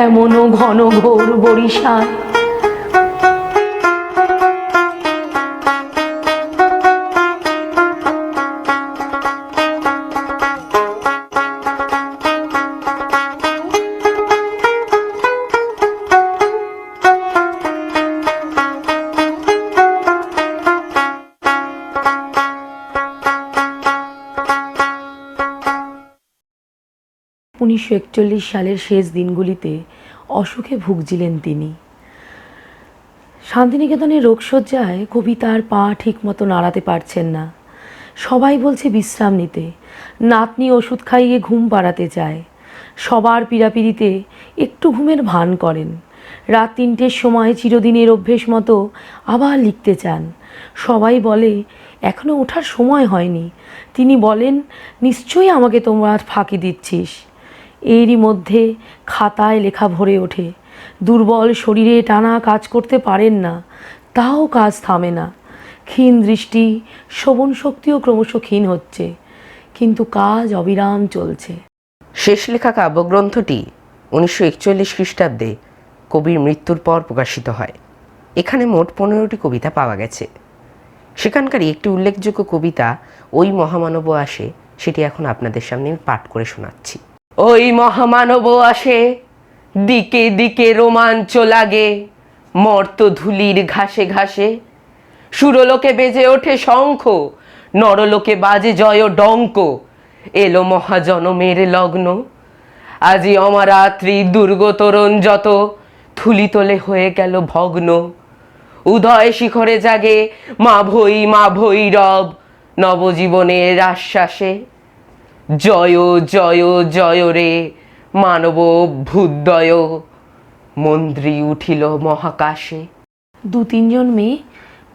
Speaker 3: এমনও ঘন ঘোর বরিশায়। 1941 সালের শেষ দিনগুলিতে অসুখে ভুগছিলেন তিনি। শান্তিনিকেতনের রোগশয্যায় কবি তার পা ঠিকমতো নাড়াতে পারছেন না। সবাই বলছে বিশ্রাম নিতে, নাতনি ওষুধ খাইয়ে ঘুম পাড়াতে চায়। সবার পীড়াপিড়িতে একটু ঘুমের ভান করেন। রাত 3টের সময় চিরদিনের অভ্যেস মতো আবার লিখতে চান। সবাই বলে এখনও ওঠার সময় হয়নি। তিনি বলেন, নিশ্চয়ই আমাকে তোমরা ফাঁকি দিচ্ছিস। এরই মধ্যে খাতায় লেখা ভরে ওঠে। দুর্বল শরীরে টানা কাজ করতে পারেন না, তাও কাজ থামে না। ক্ষীণ দৃষ্টি, শ্রবণ শক্তিও ক্রমশ ক্ষীণ হচ্ছে, কিন্তু কাজ অবিরাম চলছে।
Speaker 2: শেষ লেখা কাব্যগ্রন্থটি 1941 খ্রিস্টাব্দে কবির মৃত্যুর পর প্রকাশিত হয়। এখানে মোট 15টি কবিতা পাওয়া গেছে। সেখানকার একটি উল্লেখযোগ্য কবিতা ওই মহামানব আসে, সেটি এখন আপনাদের সামনে পাঠ করে শোনাচ্ছি। ওই মহামানব আসে, দিকে দিকে রোমাঞ্চ লাগে, মর্ত ধুলির ঘাসে ঘাসে। সুরলোকে বেজে ওঠে শঙ্খ, নরলোকে বাজে জয় ডঙ্ক। এলো মহাজনমের লগ্ন, আজি অমরাত্রি দুর্গ তরুণ যত, থুলি তোলে হয়ে গেল ভগ্ন। উদয় শিখরে জাগে মা ভৈরব, নবজীবনের আশ্বাসে। জয় জয় জয় রে মানব ভূদয়, মন্ত্রী উঠিল মহাকাশে।
Speaker 3: 2-3 মেয়ে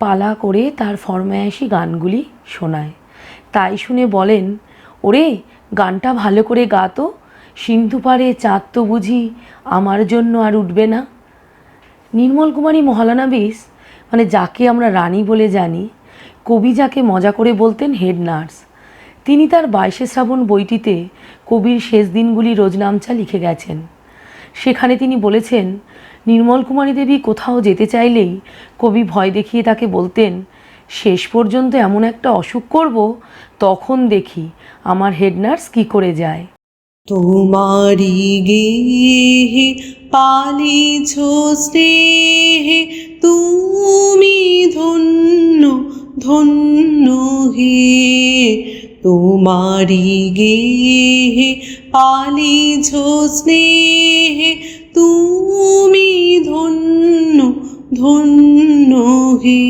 Speaker 3: পালা করে তার ফরমায়েশি গানগুলি শোনায়। তাই শুনে বলেন, ওরে গানটা ভালো করে গা তো, সিন্ধু পারে চাঁদ তো বুঝি আমার জন্য আর উঠবে না। নির্মল কুমারী মহলানবিশ মানে যাকে আমরা রানী বলে জানি, কবি যাকে মজা করে বলতেন হেড নার্স, তিনি তার 22শে শ্রাবণ বইটিতে কবির শেষ দিনগুলি রোজনামচা লিখে গেছেন। সেখানে তিনি বলেছেন, নির্মল কুমারী দেবী কোথাও যেতে চাইলেই কবি ভয় দেখিয়ে তাকে বলতেন, শেষ পর্যন্ত এমন একটা অসুখ করব, তখন দেখি আমার হেড নার্স কী করে যায়।
Speaker 11: তোমারি গেহে পালিছ স্নেহে তুমি ধন্য ধন্য হে, তোমারি গেহে পালিছ স্নেহে তুমি ধন্য ধন্য হে।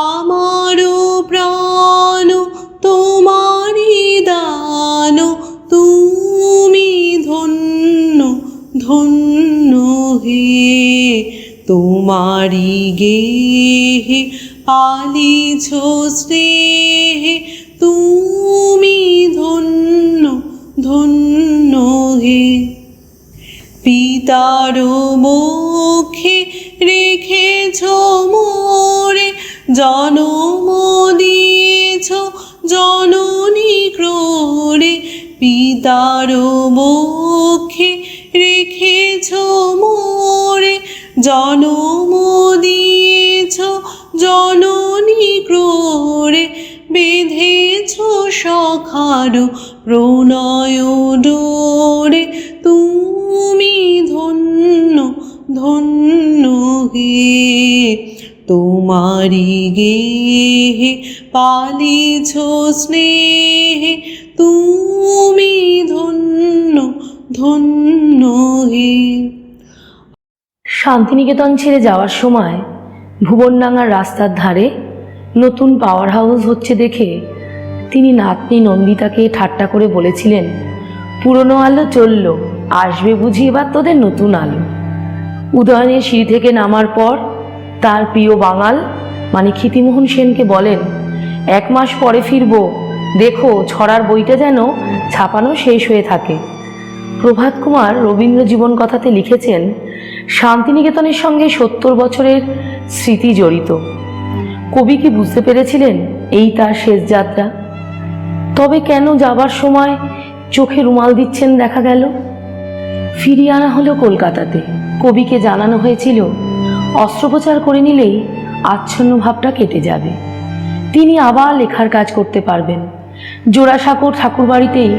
Speaker 11: আমারও প্রাণ তোমারি দান, তুমি ধন্য ধন্য হে, তোমারি গেহে পালিছ স্নেহে তুমি ধন্য ধন্য হে। পিতার মুখে রেখেছ মোরে, জনম দিয়েছ জননী ক্রোড়ে, পিতার মুখে রেখেছ মোরে, জনম দিয়েছ জননী ক্রোড়ে, বেঁধেছ সখার প্রণয় ডোরে, তুমি ধন্য ধন্য হে, তোমারি গেহে পালিছ স্নেহে তুমি ধন্য ধন্য হে।
Speaker 3: শান্তিনিকেতন ছেড়ে যাওয়ার সময় ভুবনডাঙ্গার রাস্তার ধারে নতুন পাওয়ার হাউস হচ্ছে দেখে তিনি নাতনি নন্দিতাকে ঠাট্টা করে বলেছিলেন, পুরনো আলো চলল, আসবে বুঝি এবার তোদের নতুন আলো। উদয়নের সিঁড়ি থেকে নামার পর তার প্রিয় বাঙাল মানে ক্ষিতিমোহন সেনকে বলেন, 1 মাস পরে ফিরবো, দেখো ছড়ার বইটা যেন ছাপানো শেষ হয়ে থাকে। প্রভাত কুমার রবীন্দ্র জীবন কথাতে লিখেছেন, শান্তিনিকেতনের সঙ্গে 70 বছরের স্মৃতি জড়িত। কবি কি বুঝতে পেরেছিলেন এই তার শেষ যাত্রা? তবে কেন যাবার সময় চোখে রুমাল দিচ্ছেন দেখা গেল? ফিরিয়ে আনা হলো কলকাতাতে। কবিকে জানানো হয়েছিল অস্ত্রোপচার করে নিলেই আচ্ছন্ন ভাবটা কেটে যাবে, তিনি আবার লেখার কাজ করতে পারবেন। জোড়াসাঁকোর ঠাকুরবাড়িতেই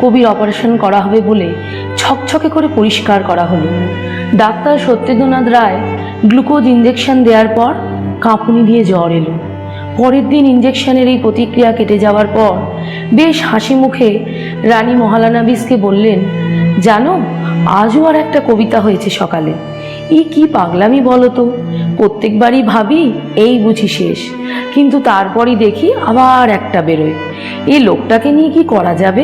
Speaker 3: কবির অপারেশন করা হবে বলে ছকছকে করে পরিষ্কার করা হলো। ডাক্তার সত্যেন্দ্রনাথ রায় গ্লুকোজ ইঞ্জেকশন দেওয়ার পর কাঁপুনি দিয়ে জ্বর এলো। পরের দিন ইঞ্জেকশনের এই প্রতিক্রিয়া কেটে যাওয়ার পর বেশ হাসি মুখে রানী মহালানাবিসকে বললেন, জানো আজও আর একটা কবিতা হয়েছে সকালে। কি পাগলামি বলো তো, প্রত্যেকবারই ভাবি এই বুঝি শেষ, কিন্তু তারপরই দেখি আবার একটা বেরোয়। এই লোকটাকে নিয়ে কি করা যাবে?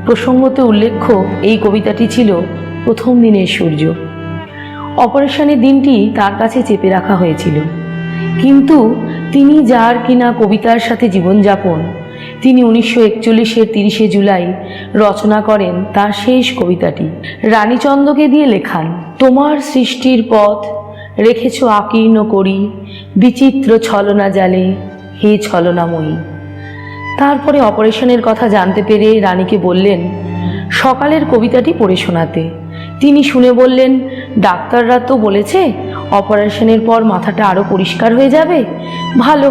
Speaker 3: প্রসঙ্গত উল্লেখ্য এই কবিতাটি ছিল প্রথম দিনের সূর্য। অপারেশনের দিনটি তার কাছে চেপে রাখা হয়েছিল, কিন্তু তিনি যার কিনা কবিতার সাথে জীবনযাপন, তিনি 1941-এর 30শে জুলাই রচনা করেন তার শেষ কবিতাটি। রানীচন্দকে দিয়ে লেখান, তোমার সৃষ্টির পথ রেখেছ আকীর্ণ করি, বিচিত্র ছলনা জালে হে ছলনাময়ী। তারপরে অপারেশনের কথা জানতে পেরে রানীকে বললেন সকালের কবিতাটি পড়ে শোনাতে। তিনি শুনে বললেন, ডাক্তাররা তো বলেছে অপারেশনের পর মাথাটা আরও পরিষ্কার হয়ে যাবে, ভালো,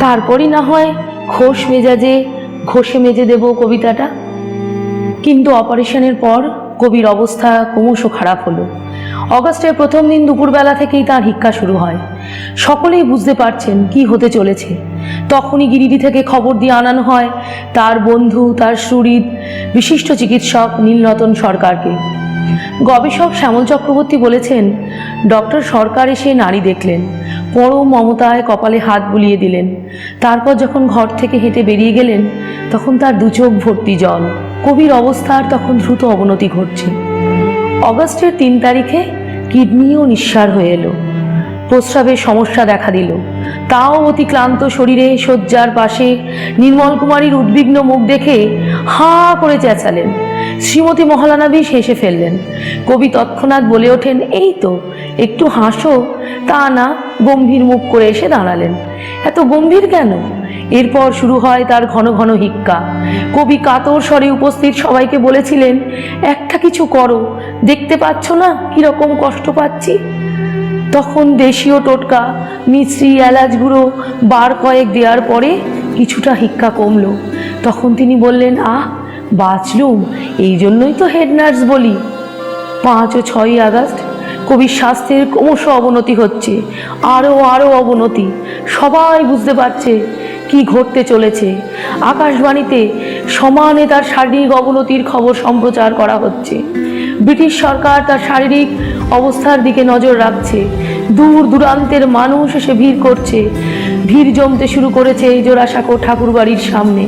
Speaker 3: তারপরই না হয় ঘষে মেজে দেব কবিতাটা। কিন্তু অপারেশনের পর কবির অবস্থা ক্রমশ খারাপ হলো। অগাস্টের প্রথম দিন দুপুরবেলা থেকেই তার হিক্কা শুরু হয়। সকলেই বুঝতে পারছেন কি হতে চলেছে। তখনই গিরিডি থেকে খবর দিয়ে আনানো হয় তার বন্ধু, তার সুহৃদ, বিশিষ্ট চিকিৎসক নীলরতন সরকারকে। গবেষক শ্যামল চক্রবর্তী বলেছেন, ডক্টর সরকার এসে নাড়ি দেখলেন, পরম মমতায় কপালে হাত বুলিয়ে দিলেন। তারপর যখন ঘর থেকে হেঁটে বেরিয়ে গেলেন তখন তার 2 চোখ ভর্তি জল। কবির অবস্থার তখন দ্রুত অবনতি ঘটছে। অগাস্টের 3 তারিখে কিডনিও নিঃসার হয়ে এলো, প্রস্রাবের সমস্যা দেখা দিল। তাও অতি ক্লান্ত শরীরে শয্যার পাশে নির্মল কুমারীর উদ্বিগ্ন মুখ দেখে হাঁ করে চেঁচালেন, শ্রীমতী মহলানবিশ হেসে ফেললেন। কবি তৎক্ষণাৎ বলে ওঠেন, এই তো একটু হাসো। তা না, গম্ভীর মুখ করে এসে দাঁড়ালেন। এত গম্ভীর কেন? এরপর শুরু হয় তার ঘন ঘন হিক্কা। কবি কাতর স্বরে উপস্থিত সবাইকে বলেছিলেন, একটা কিছু করো, দেখতে পাচ্ছ না কিরকম কষ্ট পাচ্ছি। তখন দেশীয় টোটকা মিশ্রি এলাচ গুঁড়ো বার কয়েক দেওয়ার পরে কিছুটা হিক্কা কমলো। তখন তিনি বললেন, আহ বাঁচলুম, এই জন্যই তো হেড নার্স বলি। 5 ও 6 আগস্ট কবির স্বাস্থ্যের ক্রমশ অবনতি হচ্ছে, আরও অবনতি। সবাই বুঝতে পারছে কি ঘটতে চলেছে। আকাশবাণীতে সমানে তার শারীরিক অবনতির খবর সম্প্রচার করা হচ্ছে। ব্রিটিশ সরকার তার শারীরিক অবস্থার দিকে নজর রাখছে। দূর দূরান্তের মানুষ এসে ভিড় করছে। ভিড় জমতে শুরু করেছে এই জোড়াসাঁকো ঠাকুর বাড়ির সামনে।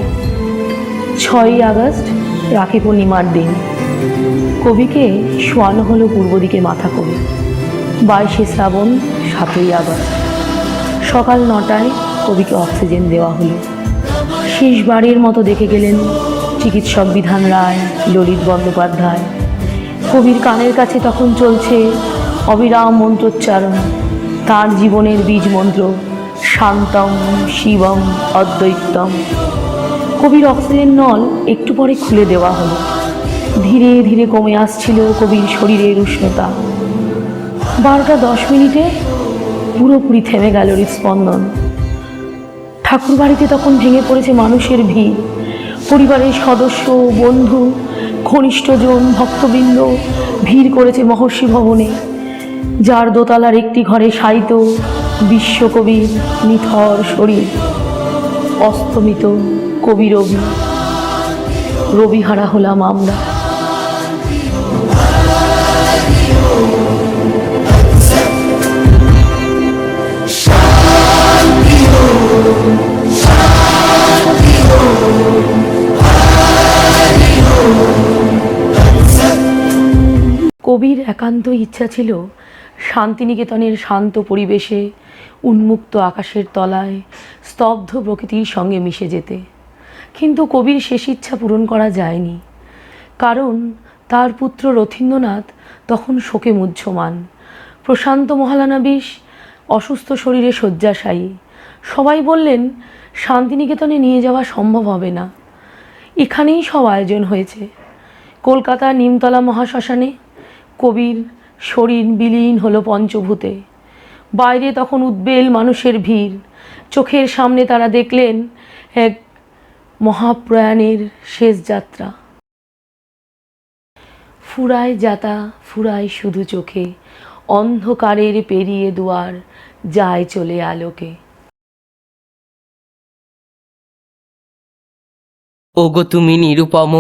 Speaker 3: 6 আগস্ট রাখি পূর্ণিমার দিন। কবিকে শোয়ানো হলো পূর্ব দিকে মাথা করে। 22শে শ্রাবণ, 7ই আগস্ট সকাল 9টায় কবিকে অক্সিজেন দেওয়া হলো। শেষবারের মতো দেখে গেলেন চিকিৎসক বিধান রায়, ললিত বন্দ্যোপাধ্যায়। কবির কানের কাছে তখন চলছে অবিরাম মন্ত্রোচ্চারণ, তার জীবনের বীজ মন্ত্র, শান্তম শিবম অদ্বৈতম। কবির অক্সিজেন নল একটু পরে খুলে দেওয়া হলো। ধীরে ধীরে কমে আসছিল কবির শরীরের উষ্ণতা। 12টা 10 মিনিটে পুরোপুরি থেমে গেল হৃদস্পন্দন। ঠাকুর বাড়িতে তখন ভেঙে পড়েছে মানুষের ভিড়। পরিবারের সদস্য, বন্ধু, ঘনিষ্ঠজন, ভক্তবৃন্দ ভিড় করেছে মহর্ষি ভবনে, যার দোতলার একটি ঘরে শায়িত বিশ্বকবির নিথর শরীর। অস্তমিত কবি রবি, রবিহারা হলাম আমরা। কবির একান্ত ইচ্ছা ছিল শান্তিনিকেতনের শান্ত পরিবেশে, উন্মুক্ত আকাশের তলায় স্তব্ধ প্রকৃতির সঙ্গে মিশে যেতে। কিন্তু কবির শেষ ইচ্ছা পূরণ করা যায়নি, কারণ তার পুত্র রথীন্দ্রনাথ তখন শোকে মুহ্যমান। প্রশান্ত মহলানবিশ অসুস্থ শরীরে শয্যাশায়ী। সবাই বললেন শান্তিনিকেতনে নিয়ে যাওয়া সম্ভব হবে না। এখানেই সব আয়োজন হয়েছে, কলকাতার নিমতলা মহাশ্মশানে। কবির শরীর বিলীন হলো পঞ্চভূতে। বাইরে তখন উদ্বেল মানুষের ভিড়। চোখের সামনে তারা দেখলেন এক মহাপ্রয়াণের শেষ যাত্রা। ফুরায় যাতা, ফুরায় শুধু চোখে, অন্ধকারের পেরিয়ে দুয়ার, যায় চলে আলোকে।
Speaker 5: ওগো তুমি নিরুপম,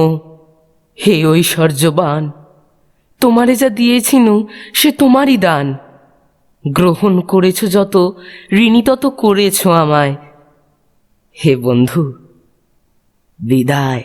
Speaker 5: হে ঐশ্বর্যবান, তোমারে যা দিয়েছিনু সে তোমারই দান। গ্রহণ করেছ যত, ঋণী তত করেছ আমায়। হে বন্ধু, বিদায়।